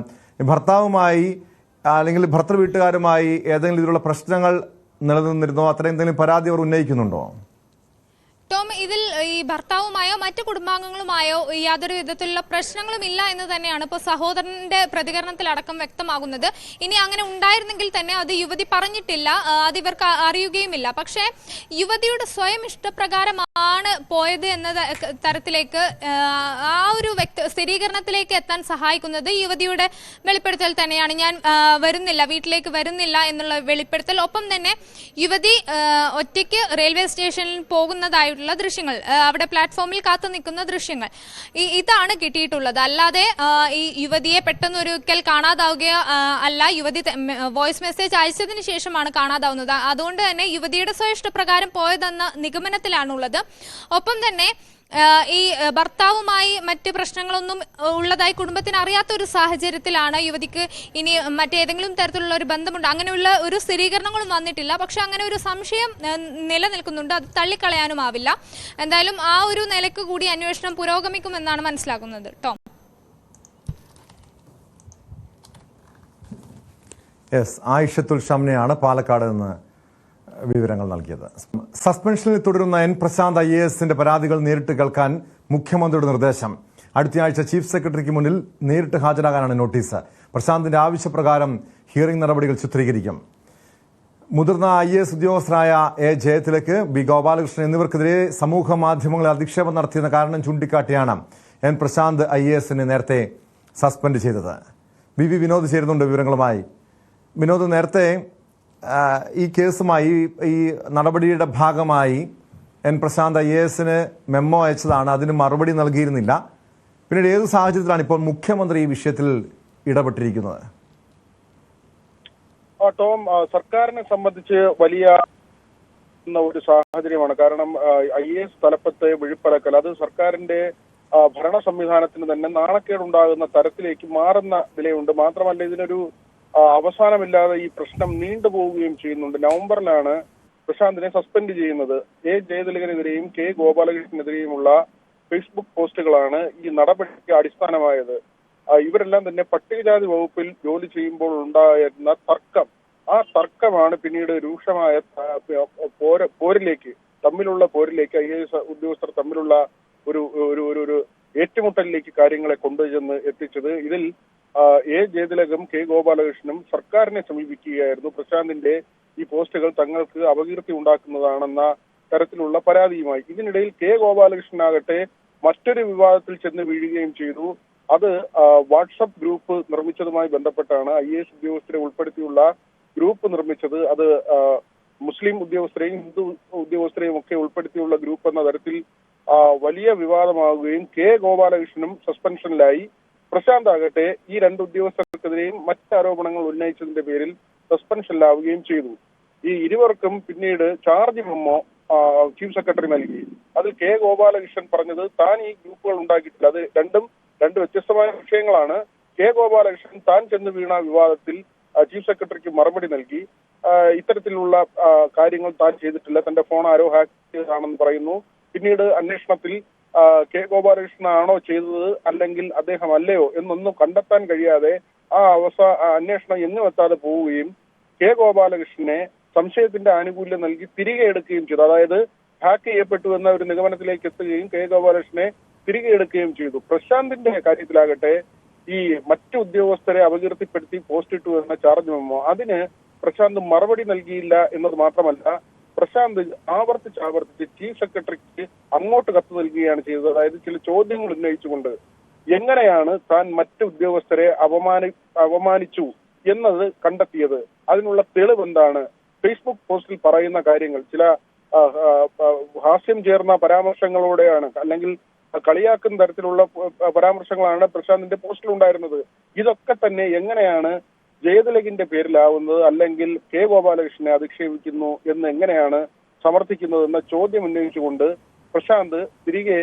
ഭർത്താവുമായി അല്ലെങ്കിൽ ഭർത്തൃ വീട്ടുകാരുമായി ഏതെങ്കിലും ഇതിലുള്ള പ്രശ്നങ്ങൾ നിലനിന്നിരുന്നോ? അത്രയും എന്തെങ്കിലും പരാതി അവർ ഉന്നയിക്കുന്നുണ്ടോ? ടോം, ഇതിൽ ഈ ഭർത്താവുമായോ മറ്റു കുടുംബാംഗങ്ങളുമായോ യാതൊരു വിധത്തിലുള്ള പ്രശ്നങ്ങളും ഇല്ല എന്ന് തന്നെയാണ് ഇപ്പോൾ സഹോദരന്റെ പ്രതികരണത്തിലടക്കം വ്യക്തമാകുന്നത്. ഇനി അങ്ങനെ ഉണ്ടായിരുന്നെങ്കിൽ തന്നെ അത് യുവതി പറഞ്ഞിട്ടില്ല, അത് ഇവർക്ക് അറിയുകയുമില്ല. പക്ഷേ യുവതിയുടെ സ്വയം ഇഷ്ടപ്രകാരമാണ് പോയത് എന്ന തരത്തിലേക്ക് ആ ഒരു സ്ഥിരീകരണത്തിലേക്ക് എത്താൻ സഹായിക്കുന്നത് യുവതിയുടെ വെളിപ്പെടുത്തൽ തന്നെയാണ്. ഞാൻ വീട്ടിലേക്ക് വരുന്നില്ല എന്നുള്ള വെളിപ്പെടുത്തൽ. ഒപ്പം തന്നെ യുവതി ഒറ്റയ്ക്ക് റെയിൽവേ സ്റ്റേഷനിൽ പോകുന്നതായിട്ടുള്ള ദൃശ്യങ്ങൾ, അവിടെ പ്ലാറ്റ്ഫോമിൽ കാത്തു നിൽക്കുന്ന ദൃശ്യങ്ങൾ, ഇതാണ് കിട്ടിയിട്ടുള്ളത്. അല്ലാതെ ഈ യുവതിയെ പെട്ടെന്നൊരിക്കൽ കാണാതാവുകയോ അല്ല. യുവതി വോയിസ് മെസ്സേജ് അയച്ചതിന് ശേഷമാണ് കാണാതാവുന്നത്. അതുകൊണ്ട് തന്നെ യുവതിയുടെ സ്വയിഷ്ടപ്രകാരം പോയതെന്ന നിഗമനത്തിലാണുള്ളത്. ഒപ്പം തന്നെ ഈ ഭർത്താവുമായി മറ്റ് പ്രശ്നങ്ങളൊന്നും ഉള്ളതായി കുടുംബത്തിന് അറിയാത്ത ഒരു സാഹചര്യത്തിലാണ് യുവതിക്ക് ഇനി മറ്റേതെങ്കിലും തരത്തിലുള്ള ഒരു ബന്ധമുണ്ട്, അങ്ങനെയുള്ള ഒരു സ്ഥിരീകരണങ്ങളും വന്നിട്ടില്ല. പക്ഷെ അങ്ങനെ ഒരു സംശയം നിലനിൽക്കുന്നുണ്ട്, അത് തള്ളിക്കളയാനുമാവില്ല. എന്തായാലും ആ ഒരു നിലയ്ക്ക് കൂടി അന്വേഷണം പുരോഗമിക്കുമെന്നാണ് മനസ്സിലാക്കുന്നത്. ടോം, ആയിഷത്തുൽ ഷംനയാണ് പാലക്കാട് നിന്ന് വിവരങ്ങൾ നൽകിയത്. സസ്പെൻഷനിൽ തുടരുന്ന എൻ പ്രശാന്ത് IASന്റെ പരാതികൾ നേരിട്ട് കേൾക്കാൻ മുഖ്യമന്ത്രിയുടെ നിർദ്ദേശം. അടുത്തയാഴ്ച ചീഫ് സെക്രട്ടറിക്ക് മുന്നിൽ നേരിട്ട് ഹാജരാകാനാണ് നോട്ടീസ്. പ്രശാന്തിന്റെ ആവശ്യപ്രകാരം ഹിയറിംഗ് നടപടികൾ ചിത്രീകരിക്കും. മുതിർന്ന IAS ഉദ്യോഗസ്ഥരായ A. Jayathilak, B. Gopalakrishnan എന്നിവർക്കെതിരെ സമൂഹ മാധ്യമങ്ങളിൽ അധിക്ഷേപം നടത്തിയെന്ന കാരണം ചൂണ്ടിക്കാട്ടിയാണ് എൻ പ്രശാന്ത് IASനെ നേരത്തെ സസ്പെൻഡ് ചെയ്തത്. BV വിനോദ് ചേരുന്നുണ്ട് വിവരങ്ങളുമായി. വിനോദ്, നേരത്തെ ഈ കേസുമായി ഈ നടപടിയുടെ ഭാഗമായി എൻ പ്രശാന്ത് IASന് മെമ്മോ അയച്ചതാണ്. അതിന് മറുപടി നൽകിയിരുന്നില്ല. പിന്നീട് ഏത് സാഹചര്യത്തിലാണ് ഇപ്പോൾ മുഖ്യമന്ത്രി ഈ വിഷയത്തിൽ ഇടപെട്ടിരിക്കുന്നത്? ടോം, സർക്കാരിനെ സംബന്ധിച്ച് വലിയ ഒരു സാഹചര്യമാണ്. കാരണം IAS തലപ്പത്ത് വിഴുപ്പലക്കൽ അത് സർക്കാരിന്റെ ഭരണ സംവിധാനത്തിന് തന്നെ നാണക്കേടുണ്ടാകുന്ന തരത്തിലേക്ക് മാറുന്ന നിലയുണ്ട്. മാത്രമല്ല, ഇതിനൊരു അവസാനമില്ലാതെ ഈ പ്രശ്നം നീണ്ടുപോവുകയും ചെയ്യുന്നുണ്ട്. നവംബറിലാണ് പ്രശാന്തിനെ സസ്പെൻഡ് ചെയ്യുന്നത്. A. ജയതിലകനെതിരെയും K. ഗോപാലകൃഷ്ണനെതിരെയുമുള്ള ഫേസ്ബുക്ക് പോസ്റ്റുകളാണ് ഈ നടപടിക്ക് അടിസ്ഥാനമായത്. ഇവരെല്ലാം തന്നെ പട്ടികജാതി വകുപ്പിൽ ജോലി ചെയ്യുമ്പോൾ ഉണ്ടായിരുന്ന തർക്കം, ആ തർക്കമാണ് പിന്നീട് രൂക്ഷമായ പോരിലേക്ക് IAS ഉദ്യോഗസ്ഥർ തമ്മിലുള്ള ഒരു ഏറ്റുമുട്ടലിലേക്ക് കാര്യങ്ങളെ കൊണ്ടുചെന്ന് എത്തിച്ചത്. ഇതിൽ A. ജയതിലകും K. ഗോപാലകൃഷ്ണനും സർക്കാരിനെ സമീപിക്കുകയായിരുന്നു. പ്രശാന്തിന്റെ ഈ പോസ്റ്റുകൾ തങ്ങൾക്ക് അപകീർത്തി ഉണ്ടാക്കുന്നതാണെന്ന തരത്തിലുള്ള പരാതിയുമായി. ഇതിനിടയിൽ K. ഗോപാലകൃഷ്ണനാകട്ടെ മറ്റൊരു വിവാദത്തിൽ ചെന്ന് വീഴുകയും ചെയ്തു. അത് വാട്സപ്പ് ഗ്രൂപ്പ് നിർമ്മിച്ചതുമായി ബന്ധപ്പെട്ടാണ്. IAS ഉദ്യോഗസ്ഥരെ ഉൾപ്പെടുത്തിയുള്ള ഗ്രൂപ്പ് നിർമ്മിച്ചത്. അത് മുസ്ലിം ഉദ്യോഗസ്ഥരെയും ഹിന്ദു ഉദ്യോഗസ്ഥരെയും ഒക്കെ ഉൾപ്പെടുത്തിയുള്ള ഗ്രൂപ്പ് എന്ന തരത്തിൽ വലിയ വിവാദമാവുകയും K. ഗോപാലകൃഷ്ണനും സസ്പെൻഷനിലായി. പ്രശാന്ത് ആകട്ടെ ഈ രണ്ട് ഉദ്യോഗസ്ഥർക്കെതിരെയും മറ്റ് ആരോപണങ്ങൾ ഉന്നയിച്ചതിന്റെ പേരിൽ സസ്പെൻഷനിലാവുകയും ചെയ്തു. ഈ ഇരുവർക്കും പിന്നീട് ചാർജ് മെമ്മോ ചീഫ് സെക്രട്ടറി നൽകി. അതിൽ K. ഗോപാലകൃഷ്ണൻ പറഞ്ഞത് താൻ ഈ ഗ്രൂപ്പുകൾ ഉണ്ടാക്കിയിട്ടില്ല. അത് രണ്ട് വ്യത്യസ്തമായ വിഷയങ്ങളാണ്. K. ഗോപാലകൃഷ്ണൻ താൻ ചെന്ന് വീണ വിവാദത്തിൽ ചീഫ് സെക്രട്ടറിക്ക് മറുപടി നൽകി. ഇത്തരത്തിലുള്ള കാര്യങ്ങൾ താൻ ചെയ്തിട്ടില്ല, തന്റെ ഫോൺ ആരോ ഹാക്ക് ചെയ്തതാണെന്ന് പറയുന്നു. പിന്നീട് അന്വേഷണത്തിൽ K. ഗോപാലകൃഷ്ണനാണോ ചെയ്തത് അല്ലെങ്കിൽ അദ്ദേഹം അല്ലയോ എന്നൊന്നും കണ്ടെത്താൻ കഴിയാതെ അന്വേഷണം എങ്ങും എത്താതെ പോവുകയും K. ഗോപാലകൃഷ്ണനെ സംശയത്തിന്റെ ആനുകൂല്യം നൽകി തിരികെ എടുക്കുകയും ചെയ്തു. അതായത് ഹാക്ക് ചെയ്യപ്പെട്ടു എന്ന ഒരു നിഗമനത്തിലേക്ക് എത്തുകയും K. ഗോപാലകൃഷ്ണനെ തിരികെ എടുക്കുകയും ചെയ്തു. പ്രശാന്തിന്റെ കാര്യത്തിലാകട്ടെ ഈ മറ്റു ഉദ്യോഗസ്ഥരെ അപകീർത്തിപ്പെടുത്തി പോസ്റ്റ് ഇട്ടു എന്ന ചാർജ് മെമ്മോ, അതിന് പ്രശാന്ത് മറുപടി നൽകിയില്ല എന്നത് മാത്രമല്ല, പ്രശാന്ത് ആവർത്തിച്ച് ചീഫ് സെക്രട്ടറിക്ക് അങ്ങോട്ട് കത്ത് നൽകുകയാണ് ചെയ്തത്. അതായത് ചില ചോദ്യങ്ങൾ ഉന്നയിച്ചുകൊണ്ട് എങ്ങനെയാണ് താൻ മറ്റു ഉദ്യോഗസ്ഥരെ അപമാനിച്ചു എന്നത് കണ്ടെത്തിയത്, അതിനുള്ള തെളിവ് എന്താണ്, ഫേസ്ബുക്ക് പോസ്റ്റിൽ പറയുന്ന കാര്യങ്ങൾ ചില ഹാസ്യം ചേർന്ന പരാമർശങ്ങളോടെയാണ് അല്ലെങ്കിൽ കളിയാക്കുന്ന തരത്തിലുള്ള പരാമർശങ്ങളാണ് പ്രശാന്തിന്റെ പോസ്റ്റിൽ ഉണ്ടായിരുന്നത്. ഇതൊക്കെ തന്നെ എങ്ങനെയാണ് ജയതിലകിന്റെ പേരിലാവുന്നത് അല്ലെങ്കിൽ K. ഗോപാലകൃഷ്ണനെ അധിക്ഷേപിക്കുന്നു എന്ന് എങ്ങനെയാണ് സമർത്ഥിക്കുന്നത് എന്ന ചോദ്യം ഉന്നയിച്ചുകൊണ്ട് പ്രശാന്ത് തിരികെ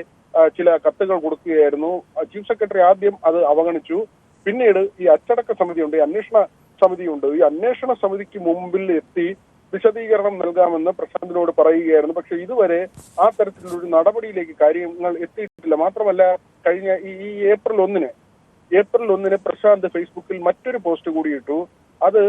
ചില കത്തുകൾ കൊടുക്കുകയായിരുന്നു. ചീഫ് സെക്രട്ടറി ആദ്യം അത് അവഗണിച്ചു. പിന്നീട് ഈ അച്ചടക്ക സമിതിയുണ്ട്, അന്വേഷണ സമിതിയുണ്ട്. ഈ അന്വേഷണ സമിതിക്ക് മുമ്പിൽ എത്തി വിശദീകരണം നൽകാമെന്ന് പ്രശാന്തിനോട് പറയുകയായിരുന്നു. പക്ഷെ ഇതുവരെ ആ തരത്തിലൊരു നടപടിയിലേക്ക് കാര്യങ്ങൾ എത്തിയിട്ടില്ല. മാത്രമല്ല, കഴിഞ്ഞ ഈ ഏപ്രിൽ ഒന്നിന് പ്രശാന്ത് ഫേസ്ബുക്കിൽ മറ്റൊരു പോസ്റ്റ് കൂടി ഇട്ടു. അത്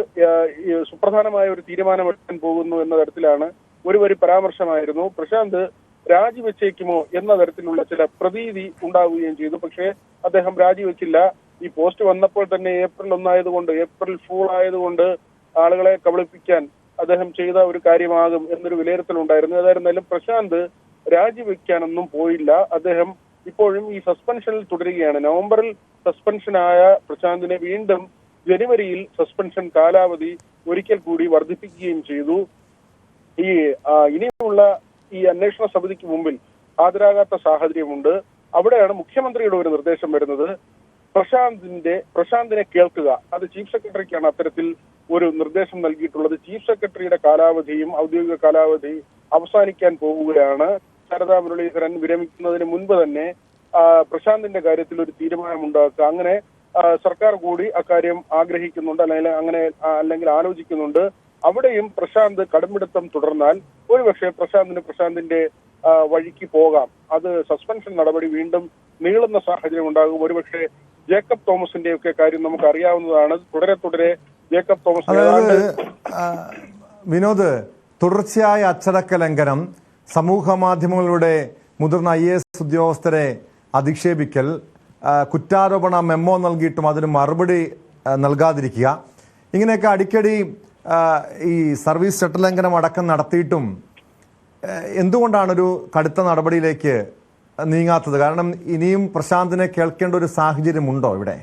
സുപ്രധാനമായ ഒരു തീരുമാനമെടുക്കാൻ പോകുന്നു എന്ന തരത്തിലാണ് ഒരു വരി പരാമർശമായിരുന്നു. പ്രശാന്ത് രാജിവെച്ചേക്കുമോ എന്ന തരത്തിലുള്ള ചില പ്രതീതി ഉണ്ടാവുകയും ചെയ്തു. പക്ഷേ അദ്ദേഹം രാജിവെച്ചില്ല. ഈ പോസ്റ്റ് വന്നപ്പോൾ തന്നെ ഏപ്രിൽ 1 ആയതുകൊണ്ട്, ഏപ്രിൽ ഫൂൾ ആയതുകൊണ്ട് ആളുകളെ കബളിപ്പിക്കാൻ അദ്ദേഹം ചെയ്ത ഒരു കാര്യമാകും എന്നൊരു വിലയിരുത്തലുണ്ടായിരുന്നു. ഏതായിരുന്നാലും പ്രശാന്ത് രാജിവെക്കാനൊന്നും പോയില്ല. അദ്ദേഹം ഇപ്പോഴും ഈ സസ്പെൻഷനിൽ തുടരുകയാണ്. നവംബറിൽ സസ്പെൻഷനായ പ്രശാന്തിനെ വീണ്ടും ജനുവരിയിൽ സസ്പെൻഷൻ കാലാവധി ഒരിക്കൽ കൂടി വർദ്ധിപ്പിക്കുകയും ചെയ്തു. ഇനിയുള്ള ഈ അന്വേഷണ സമിതിക്ക് മുമ്പിൽ ഹാജരാകാത്ത സാഹചര്യമുണ്ട്. അവിടെയാണ് മുഖ്യമന്ത്രിയുടെ ഒരു നിർദ്ദേശം വരുന്നത്. പ്രശാന്തിനെ കേൾക്കുക. അത് ചീഫ് സെക്രട്ടറിക്കാണ് അത്തരത്തിൽ ഒരു നിർദ്ദേശം നൽകിയിട്ടുള്ളത്. ചീഫ് സെക്രട്ടറിയുടെ കാലാവധിയും ഔദ്യോഗിക കാലാവധി അവസാനിക്കാൻ പോവുകയാണ്. ശാരദാ മുരളീധരൻ വിരമിക്കുന്നതിന് മുൻപ് തന്നെ പ്രശാന്തിന്റെ കാര്യത്തിൽ ഒരു തീരുമാനമുണ്ടാക്കുക. അങ്ങനെ സർക്കാർ കൂടി അക്കാര്യം ആഗ്രഹിക്കുന്നുണ്ട്, അല്ലെങ്കിൽ ആലോചിക്കുന്നുണ്ട്. അവിടെയും പ്രശാന്ത് കടുംപിടുത്തം തുടർന്നാൽ ഒരുപക്ഷെ പ്രശാന്തിന്റെ വഴിക്ക് പോകാം. അത് സസ്പെൻഷൻ നടപടി വീണ്ടും നീളുന്ന സാഹചര്യം ഉണ്ടാകും. ഒരുപക്ഷെ ജേക്കബ് തോമസിന്റെ ഒക്കെ കാര്യം നമുക്ക് അറിയാവുന്നതാണ്. തുടരെ ജേക്കബ് തോമസ് വിനോദ്, തുടർച്ചയായ അച്ചടക്ക ലംഘനം, സമൂഹ മാധ്യമങ്ങളിലൂടെ മുതിർന്ന IAS ഉദ്യോഗസ്ഥരെ അധിക്ഷേപിക്കൽ, കുറ്റാരോപണ മെമ്മോ നൽകിയിട്ടും അതിന് മറുപടി നൽകാതിരിക്കുക, ഇങ്ങനെയൊക്കെ അടിക്കടി ഈ സർവീസ് ചട്ടലംഘനം അടക്കം നടത്തിയിട്ടും എന്തുകൊണ്ടാണ് ഒരു കടുത്ത നടപടിയിലേക്ക് നീങ്ങാത്തത്? കാരണം ഇനിയും പ്രശാന്തിനെ കേൾക്കേണ്ട ഒരു സാഹചര്യമുണ്ടോ ഇവിടെ?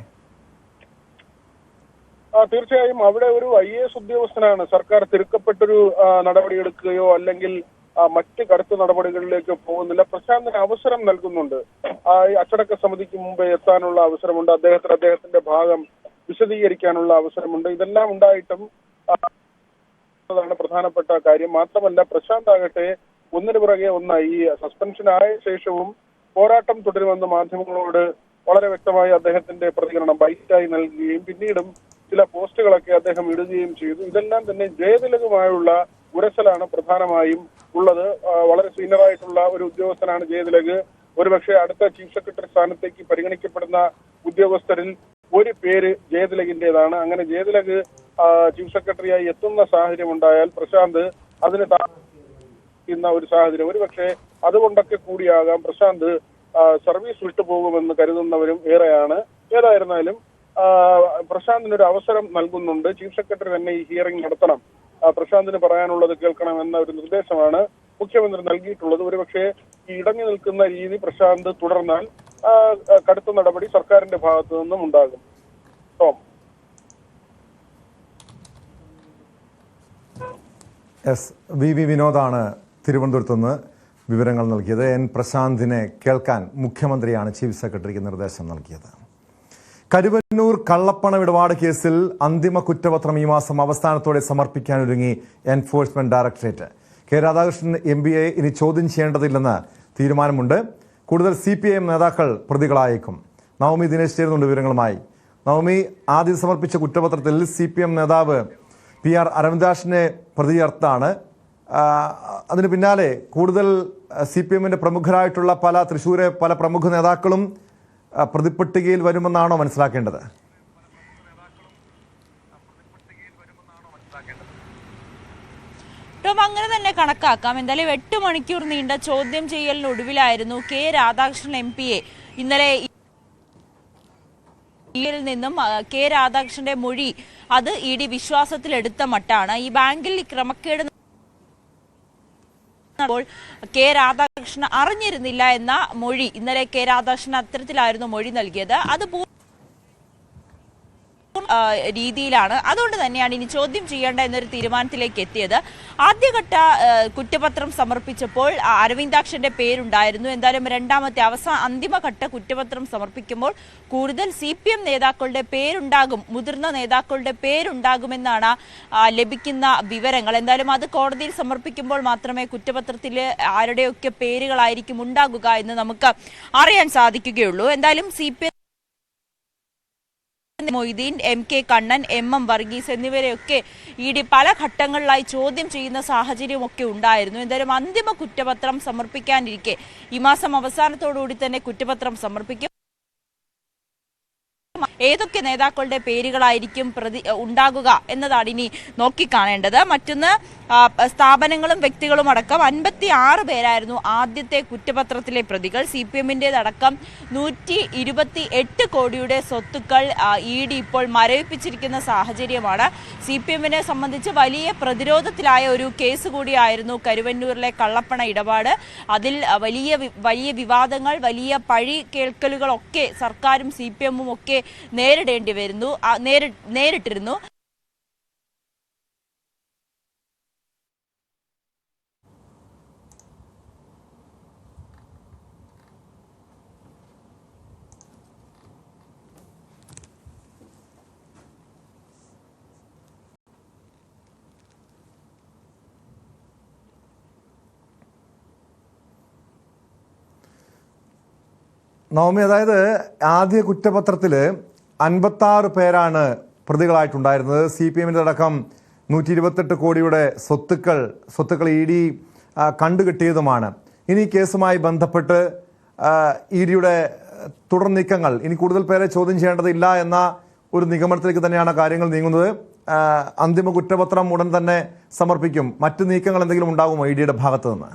തീർച്ചയായും അവിടെ ഒരു IAS ഉദ്യോഗസ്ഥനാണ് സർക്കാർ തിരുക്കപ്പെട്ടൊരു നടപടിയെടുക്കുകയോ അല്ലെങ്കിൽ മറ്റ് കടുത്ത നടപടികളിലേക്ക് പോകുന്നില്ല. പ്രശാന്തിന് അവസരം നൽകുന്നുണ്ട്. അച്ചടക്ക സമിതിക്ക് മുമ്പ് എത്താനുള്ള അവസരമുണ്ട്, അദ്ദേഹത്തിന്റെ ഭാഗം വിശദീകരിക്കാനുള്ള അവസരമുണ്ട്. ഇതെല്ലാം ഉണ്ടായിട്ടും ാണ് പ്രധാനപ്പെട്ട കാര്യം. മാത്രമല്ല, പ്രശാന്ത് ആകട്ടെ ഒന്നിനു പുറകെ ഒന്നായി ഈ സസ്പെൻഷൻ ആയ ശേഷവും പോരാട്ടം തുടരുമെന്ന് മാധ്യമങ്ങളോട് വളരെ വ്യക്തമായി അദ്ദേഹത്തിന്റെ പ്രതികരണം ബൈറ്റായി നൽകുകയും പിന്നീടും ചില പോസ്റ്റുകളൊക്കെ അദ്ദേഹം ഇടുകയും ചെയ്തു. ഇതെല്ലാം തന്നെ ജയതിലകുമായുള്ള ഉരസലാണ് പ്രധാനമായും ഉള്ളത്. വളരെ സീനിയറായിട്ടുള്ള ഒരു ഉദ്യോഗസ്ഥനാണ് ജയതിലക്. ഒരുപക്ഷെ അടുത്ത ചീഫ് സെക്രട്ടറി സ്ഥാനത്തേക്ക് പരിഗണിക്കപ്പെടുന്ന ഉദ്യോഗസ്ഥരിൽ ഒരു പേര് ജയതിലകിന്റേതാണ്. അങ്ങനെ ജയതിലക് ചീഫ് സെക്രട്ടറിയായി എത്തുന്ന സാഹചര്യം ഉണ്ടായാൽ പ്രശാന്ത് അതിന് ഒരു സാഹചര്യം, ഒരുപക്ഷെ അതുകൊണ്ടൊക്കെ കൂടിയാകാം പ്രശാന്ത് സർവീസ് വിട്ടുപോകുമെന്ന് കരുതുന്നവരും ഏറെയാണ്. ഏതായിരുന്നാലും പ്രശാന്തിനൊരു അവസരം നൽകുന്നുണ്ട്. ചീഫ് സെക്രട്ടറി തന്നെ ഈ ഹിയറിംഗ് നടത്തണം, പ്രശാന്തിന് പറയാനുള്ളത് കേൾക്കണം എന്ന ഒരു നിർദ്ദേശമാണ് മുഖ്യമന്ത്രി നൽകിയിട്ടുള്ളത്. ഒരുപക്ഷെ ഈ ഇടഞ്ഞു നിൽക്കുന്ന രീതി പ്രശാന്ത് തുടർന്നാൽ കടുത്ത നടപടി സർക്കാരിന്റെ ഭാഗത്തു നിന്നും ഉണ്ടാകും. ടോം. വി വിനോദാണ് തിരുവനന്തപുരത്ത് നിന്ന് വിവരങ്ങൾ നൽകിയത്. N പ്രശാന്തിനെ കേൾക്കാൻ മുഖ്യമന്ത്രിയാണ് ചീഫ് സെക്രട്ടറിക്ക് നിർദ്ദേശം നൽകിയത്. കരുവന്നൂർ കള്ളപ്പണ ഇടപാട് കേസിൽ അന്തിമ കുറ്റപത്രം ഈ മാസം അവസാനത്തോടെ സമർപ്പിക്കാനൊരുങ്ങി എൻഫോഴ്സ്മെന്റ് ഡയറക്ടറേറ്റ്. കെ രാധാകൃഷ്ണൻ MPയെ ഇനി ചോദ്യം ചെയ്യേണ്ടതില്ലെന്ന് തീരുമാനമുണ്ട്. കൂടുതൽ CPIM നേതാക്കൾ പ്രതികളായേക്കും. നവമി ദിനേശ് ചേരുന്നുണ്ട് വിവരങ്ങളുമായി. നവമി, ആദ്യം സമർപ്പിച്ച കുറ്റപത്രത്തിൽ CPM നേതാവ് PR അരവിന്ദാഷിനെ പ്രതി ചേർത്താണ്. അതിന് പിന്നാലെ കൂടുതൽ CPMന്റെ പ്രമുഖരായിട്ടുള്ള തൃശ്ശൂരെ പല പ്രമുഖ നേതാക്കളും പ്രതിപട്ടികയിൽ വരുമെന്നാണോ മനസ്സിലാക്കേണ്ടത്? ടോം, അങ്ങനെ തന്നെ കണക്കാക്കാം. എന്തായാലും 8 മണിക്കൂർ നീണ്ട ചോദ്യം ചെയ്യലിനൊടുവിലായിരുന്നു കെ രാധാകൃഷ്ണൻ MPയെ ഇന്നലെ നിന്നും കെ രാധാകൃഷ്ണന്റെ മൊഴി അത് ED വിശ്വാസത്തിലെടുത്ത മട്ടാണ്. ഈ ബാങ്കിൽ ക്രമക്കേട് കെ രാധാകൃഷ്ണൻ അറിഞ്ഞിരുന്നില്ല എന്ന മൊഴി ഇന്നലെ കെ രാധാകൃഷ്ണൻ അത്തരത്തിലായിരുന്നു മൊഴി നൽകിയത്. അത് രീതിയിലാണ്. അതുകൊണ്ട് തന്നെയാണ് ഇനി ചോദ്യം ചെയ്യേണ്ട എന്നൊരു തീരുമാനത്തിലേക്ക് എത്തിയത്. ആദ്യഘട്ട കുറ്റപത്രം സമർപ്പിച്ചപ്പോൾ അരവിന്ദാക്ഷന്റെ പേരുണ്ടായിരുന്നു. എന്തായാലും രണ്ടാമത്തെ അന്തിമഘട്ട കുറ്റപത്രം സമർപ്പിക്കുമ്പോൾ കൂടുതൽ CPM നേതാക്കളുടെ പേരുണ്ടാകും, മുതിർന്ന നേതാക്കളുടെ പേരുണ്ടാകുമെന്നാണ് ലഭിക്കുന്ന വിവരങ്ങൾ. എന്തായാലും അത് കോടതിയിൽ സമർപ്പിക്കുമ്പോൾ മാത്രമേ കുറ്റപത്രത്തിൽ ആരുടെയൊക്കെ പേരുകളായിരിക്കും ഉണ്ടാകുക എന്ന് നമുക്ക് അറിയാൻ സാധിക്കുകയുള്ളൂ. എന്തായാലും CPM Moideen, MK Kannan, MM Varghese എന്നിവരെയൊക്കെ ED പല ഘട്ടങ്ങളിലായി ചോദ്യം ചെയ്യുന്ന സാഹചര്യമൊക്കെ ഉണ്ടായിരുന്നു. എന്തായാലും അന്തിമ കുറ്റപത്രം സമർപ്പിക്കാനിരിക്കെ ഈ മാസം അവസാനത്തോടുകൂടി തന്നെ കുറ്റപത്രം സമർപ്പിക്കും. ഏതൊക്കെ നേതാക്കളുടെ പേരുകളായിരിക്കും ഉണ്ടാകുക എന്നതാണ് ഇനി നോക്കിക്കാണേണ്ടത്. മറ്റൊന്ന്, സ്ഥാപനങ്ങളും വ്യക്തികളും അടക്കം 56 പേരായിരുന്നു ആദ്യത്തെ കുറ്റപത്രത്തിലെ പ്രതികൾ. CPMന്റേതടക്കം 128 കോടിയുടെ സ്വത്തുക്കൾ ED ഇപ്പോൾ മരവിപ്പിച്ചിരിക്കുന്ന സാഹചര്യമാണ്. CPMനെ സംബന്ധിച്ച് വലിയ പ്രതിരോധത്തിലായ ഒരു കേസ് കൂടിയായിരുന്നു കരുവന്നൂരിലെ കള്ളപ്പണ ഇടപാട്. അതിൽ വലിയ വിവാദങ്ങൾ, വലിയ പഴി കേൾക്കലുകളൊക്കെ സർക്കാരും CPMും ഒക്കെ നേരിട്ടിരുന്നു. നവമി, അതായത് ആദ്യ കുറ്റപത്രത്തിൽ 56 പേരാണ് പ്രതികളായിട്ടുണ്ടായിരുന്നത്. CPMന്റെ അടക്കം 128 കോടിയുടെ സ്വത്തുക്കൾ ED കണ്ടുകെട്ടിയതുമാണ്. ഇനി കേസുമായി ബന്ധപ്പെട്ട് EDയുടെ തുടർ നീക്കങ്ങൾ, ഇനി കൂടുതൽ പേരെ ചോദ്യം ചെയ്യേണ്ടതില്ല എന്ന ഒരു നിഗമനത്തിലേക്ക് തന്നെയാണ് കാര്യങ്ങൾ നീങ്ങുന്നത്. അന്തിമ കുറ്റപത്രം ഉടൻ തന്നെ സമർപ്പിക്കും. മറ്റു നീക്കങ്ങൾ എന്തെങ്കിലും ഉണ്ടാകുമോ ഇഡിയുടെ ഭാഗത്ത് നിന്ന്?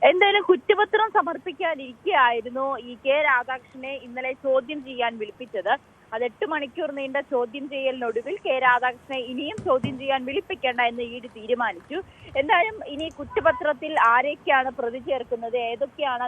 എന്തായാലും കുറ്റപത്രം സമർപ്പിക്കാനിരിക്കെയായിരുന്നു ഈ കെ രാധാകൃഷ്ണനെ ഇന്നലെ ചോദ്യം ചെയ്യാൻ വിളിപ്പിച്ചത്. അത് 8 മണിക്കൂർ നീണ്ട ചോദ്യം ചെയ്യലിനൊടുവിൽ കെ രാധാകൃഷ്ണനെ ഇനിയും ചോദ്യം ചെയ്യാൻ വിളിപ്പിക്കേണ്ട എന്ന് ഇഡി തീരുമാനിച്ചു. എന്തായാലും ഇനി കുറ്റപത്രത്തിൽ ആരൊക്കെയാണ് പ്രതി ചേർക്കുന്നത്, ഏതൊക്കെയാണ്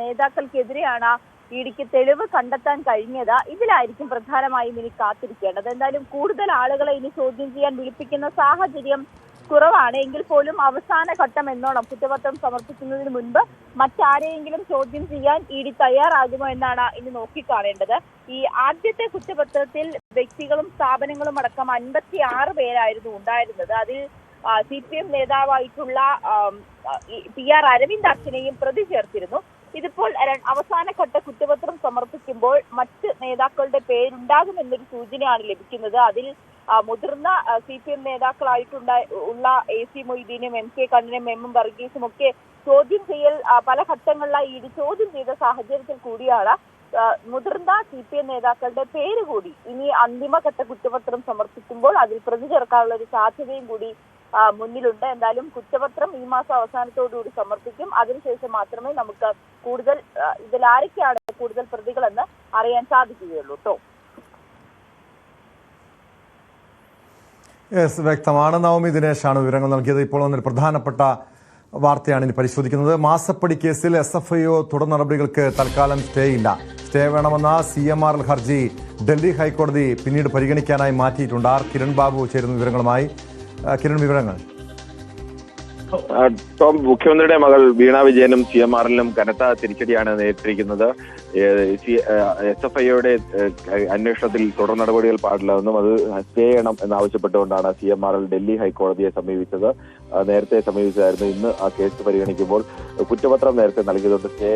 നേതാക്കൾക്കെതിരെയാണ് ഇഡിക്ക് തെളിവ് കണ്ടെത്താൻ കഴിഞ്ഞത്, ഇതിലായിരിക്കും പ്രധാനമായും ഇനി കാത്തിരിക്കേണ്ടത്. എന്തായാലും കൂടുതൽ ആളുകളെ ഇനി ചോദ്യം ചെയ്യാൻ വിളിപ്പിക്കുന്ന സാഹചര്യം കുറവാണ്. എങ്കിൽ പോലും അവസാന ഘട്ടം എന്നോണം കുറ്റപത്രം സമർപ്പിക്കുന്നതിന് മുൻപ് മറ്റാരെയെങ്കിലും ചോദ്യം ചെയ്യാൻ ഇഡി തയ്യാറാകുമോ എന്നാണ് ഇനി നോക്കിക്കാണേണ്ടത്. ഈ ആദ്യത്തെ കുറ്റപത്രത്തിൽ വ്യക്തികളും സ്ഥാപനങ്ങളും അടക്കം 56 പേരായിരുന്നു ഉണ്ടായിരുന്നത്. അതിൽ CPM നേതാവായിട്ടുള്ള PR അരവിന്ദാക്ഷനെയും പ്രതി ചേർത്തിരുന്നു. ഇതിപ്പോൾ അവസാനഘട്ട കുറ്റപത്രം സമർപ്പിക്കുമ്പോൾ മറ്റ് നേതാക്കളുടെ പേരുണ്ടാകുമെന്നൊരു സൂചനയാണ് ലഭിക്കുന്നത്. അതിൽ മുതിർന്ന CPM നേതാക്കളായിട്ടുള്ള AC മൊയ്തീനും MK കണ്ണനും M വർഗീസും ഒക്കെ ചോദ്യം ചെയ്യൽ പല ഘട്ടങ്ങളിലായി ഇഡി ചോദ്യം ചെയ്ത സാഹചര്യത്തിൽ കൂടിയാണ് മുതിർന്ന CPM നേതാക്കളുടെ പേര് കൂടി ഇനി അന്തിമഘട്ട കുറ്റപത്രം സമർപ്പിക്കുമ്പോൾ അതിൽ പ്രതി ചേർക്കാനുള്ള ഒരു സാധ്യതയും കൂടി മുന്നിലുണ്ട്. എന്തായാലും കുറ്റപത്രം ഈ മാസം അവസാനത്തോടുകൂടി സമർപ്പിക്കും. അതിനുശേഷം മാത്രമേ നമുക്ക് കൂടുതൽ ഇതിൽ ആരൊക്കെയാണ് കൂടുതൽ പ്രതികളെന്ന് അറിയാൻ സാധിക്കുകയുള്ളൂ. കേട്ടോ, വ്യക്തമാണ്. നവമി ദിനേശാണ് വിവരങ്ങൾ നൽകിയത്. ഇപ്പോൾ വന്നൊരു പ്രധാനപ്പെട്ട വാർത്തയാണ് ഇനി പരിശോധിക്കുന്നത്. മാസപ്പടി കേസിൽ SFIO തുടർ നടപടികൾക്ക് തൽക്കാലം സ്റ്റേ ഇല്ല. സ്റ്റേ വേണമെന്ന CMRL ഹർജി ഡൽഹി ഹൈക്കോടതി പിന്നീട് പരിഗണിക്കാനായി മാറ്റിയിട്ടുണ്ട്. കിരൺ ബാബു ചേരുന്ന വിവരങ്ങളുമായി. കിരൺ, വിവരങ്ങൾ. മുഖ്യമന്ത്രിയുടെ മകൾ വീണ വിജയനും CMRLനും കനത്ത തിരിച്ചടിയാണ് നേരിട്ടിരിക്കുന്നത്. SFIOയുടെ അന്വേഷണത്തിൽ തുടർ നടപടികൾ പാടില്ലെന്നും അത് സ്റ്റേ ചെയ്യണം എന്നാവശ്യപ്പെട്ടുകൊണ്ടാണ് CMRL ഡൽഹി ഹൈക്കോടതിയെ സമീപിച്ചത്. നേരത്തെ സമീപിച്ചതായിരുന്നു. ഇന്ന് ആ കേസ് പരിഗണിക്കുമ്പോൾ കുറ്റപത്രം നേരത്തെ നൽകിയതുകൊണ്ട് സ്റ്റേ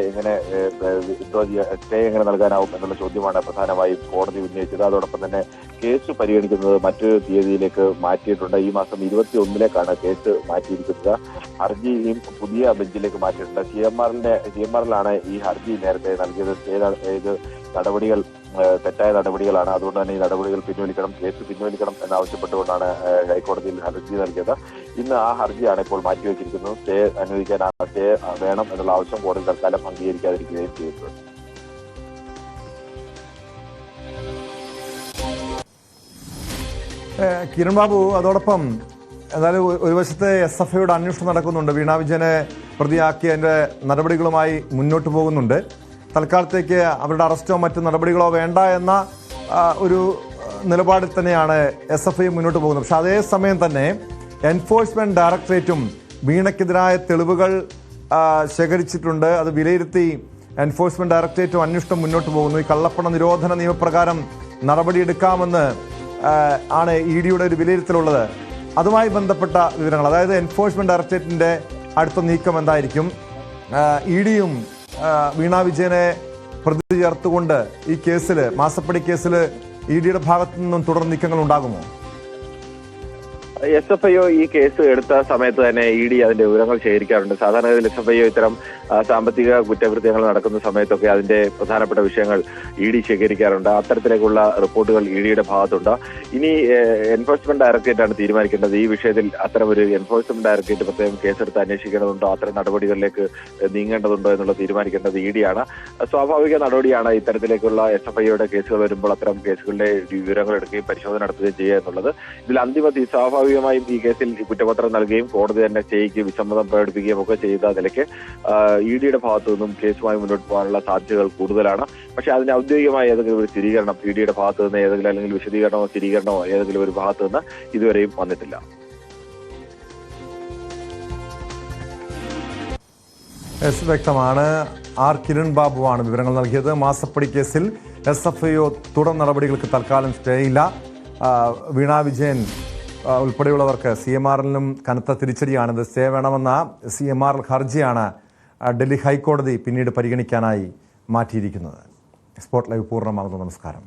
എങ്ങനെ നൽകാനാവും എന്നുള്ള ചോദ്യമാണ് പ്രധാനമായും കോടതി ഉന്നയിച്ചത്. അതോടൊപ്പം തന്നെ കേസ് പരിഗണിക്കുന്നത് മറ്റൊരു തീയതിയിലേക്ക് മാറ്റിയിട്ടുണ്ട്. ഈ മാസം 21-ലേക്കാണ് കേസ് മാറ്റിയിരിക്കുന്നത്. ഹർജിയും പുതിയ ബെഞ്ചിലേക്ക് മാറ്റിയിട്ടുണ്ട്. CMRLാണ് ഈ ഹർജി നേരത്തെ നൽകിയത്. ഏത് നടപടികൾ തെറ്റായ നടപടികളാണ്, അതുകൊണ്ട് തന്നെ ഈ നടപടികൾ പിൻവലിക്കണം, കേസ് പിൻവലിക്കണം എന്നാവശ്യപ്പെട്ടുകൊണ്ടാണ് ഹൈക്കോടതിയിൽ ഹർജി നൽകിയത്. ഇന്ന് ആ ഹർജിയാണ് ഇപ്പോൾ മാറ്റിവെച്ചിരിക്കുന്നത്. സ്റ്റേ അനുവദിക്കാൻ സ്റ്റേ വേണം എന്നുള്ള ആവശ്യം കോടതി തൽക്കാലം അംഗീകരിക്കാതിരിക്കുകയും ചെയ്യുന്നത്. കിരൺ ബാബു, അതോടൊപ്പം എന്തായാലും ഒരു വശത്തെ SFIOയുടെ അന്വേഷണം നടക്കുന്നുണ്ട്. വീണ വിജയനെ പ്രതിയാക്കി അതിൻ്റെ നടപടികളുമായി മുന്നോട്ട് പോകുന്നുണ്ട്. തൽക്കാലത്തേക്ക് അവരുടെ അറസ്റ്റോ മറ്റു നടപടികളോ വേണ്ട എന്ന ഒരു നിലപാടിൽ തന്നെയാണ് SFI മുന്നോട്ട് പോകുന്നത്. പക്ഷെ അതേസമയം തന്നെ എൻഫോഴ്സ്മെന്റ് ഡയറക്ടറേറ്റും വീണയ്ക്കെതിരായ തെളിവുകൾ ശേഖരിച്ചിട്ടുണ്ട്. അത് വിലയിരുത്തി എൻഫോഴ്സ്മെന്റ് ഡയറക്ടറേറ്റും അന്വേഷണം മുന്നോട്ട് പോകുന്നു. ഈ കള്ളപ്പണ നിരോധന നിയമപ്രകാരം നടപടിയെടുക്കാമെന്ന് ആണ് EDയുടെ ഒരു വിലയിരുത്തലുള്ളത്. അതുമായി ബന്ധപ്പെട്ട വിവരങ്ങൾ, അതായത് എൻഫോഴ്സ്മെന്റ് ഡയറക്ടറേറ്റിന്റെ അടുത്ത നീക്കം എന്തായിരിക്കും? EDയും വീണ വിജയനെ പ്രതി ചേർത്തുകൊണ്ട് ഈ കേസിൽ, മാസപ്പടി കേസിൽ EDയുടെ ഭാഗത്തു നിന്നും തുടർ നീക്കങ്ങൾ ഉണ്ടാകുമോ? SFIO ഈ കേസ് എടുത്ത സമയത്ത് തന്നെ ED അതിന്റെ വിവരങ്ങൾ ശേഖരിക്കാറുണ്ട്. സാധാരണഗതിയിൽ SFIO ഇത്തരം സാമ്പത്തിക കുറ്റകൃത്യങ്ങൾ നടക്കുന്ന സമയത്തൊക്കെ അതിന്റെ പ്രധാനപ്പെട്ട വിഷയങ്ങൾ ED ശേഖരിക്കാറുണ്ട്. അത്തരത്തിലേക്കുള്ള റിപ്പോർട്ടുകൾ EDയുടെ ഭാഗത്തുണ്ട്. ഇനി എൻഫോഴ്സ്മെന്റ് ഡയറക്ടറേറ്റാണ് തീരുമാനിക്കേണ്ടത്. ഈ വിഷയത്തിൽ അത്തരം ഒരു എൻഫോഴ്സ്മെന്റ് ഡയറക്ടറേറ്റ് പ്രത്യേകം കേസെടുത്ത് അന്വേഷിക്കേണ്ടതുണ്ടോ, അത്തരം നടപടികളിലേക്ക് നീങ്ങേണ്ടതുണ്ടോ എന്നുള്ളത് തീരുമാനിക്കേണ്ടത് EDയാണ്. സ്വാഭാവിക നടപടിയാണ് ഇത്തരത്തിലേക്കുള്ള SFIOയുടെ കേസുകൾ വരുമ്പോൾ അത്തരം കേസുകളുടെ വിവരങ്ങൾ എടുക്കുകയും പരിശോധന നടത്തുകയും ചെയ്യുക എന്നുള്ളത്. ഇതിൽ അന്തിമ സ്വാഭാവികമായും ഈ കേസിൽ കുറ്റപത്രം നൽകുകയും കോടതി തന്നെ സ്റ്റേക്ക് വിസമ്മതം പ്രകടിപ്പിക്കുകയും ഒക്കെ ചെയ്ത നിലയ്ക്ക് EDയുടെ ഭാഗത്തു നിന്നും കേസുമായി മുന്നോട്ട് പോകാനുള്ള സാധ്യതകൾ കൂടുതലാണ്. പക്ഷെ അതിന് ഔദ്യോഗികമായ ഏതെങ്കിലും ഒരു സ്ഥിരീകരണം EDയുടെ ഭാഗത്തു നിന്ന് ഏതെങ്കിലും അല്ലെങ്കിൽ വിശദീകരണമോ സ്ഥിരീകരണമോ ഏതെങ്കിലും ഒരു ഭാഗത്തു നിന്ന് ഇതുവരെയും വന്നിട്ടില്ല. വ്യക്തമാണ്. കിരൺ ബാബുവാണ് വിവരങ്ങൾ നൽകിയത്. മാസപ്പടി കേസിൽ SFIO തുടർ നടപടികൾക്ക് തൽക്കാലം സ്റ്റേ ഇല്ല. വീണ വിജയൻ ഉൾപ്പെടെയുള്ളവർക്ക് CMRLനും കനത്ത തിരിച്ചടിയാണിത്. സ്റ്റേ വേണമെന്ന CMRL ഹർജിയാണ് ഡൽഹി ഹൈക്കോടതി പിന്നീട് പരിഗണിക്കാനായി മാറ്റിയിരിക്കുന്നത്. സ്പോട്ട് ലൈവ് പൂർണ്ണമാകുന്നു. നമസ്കാരം.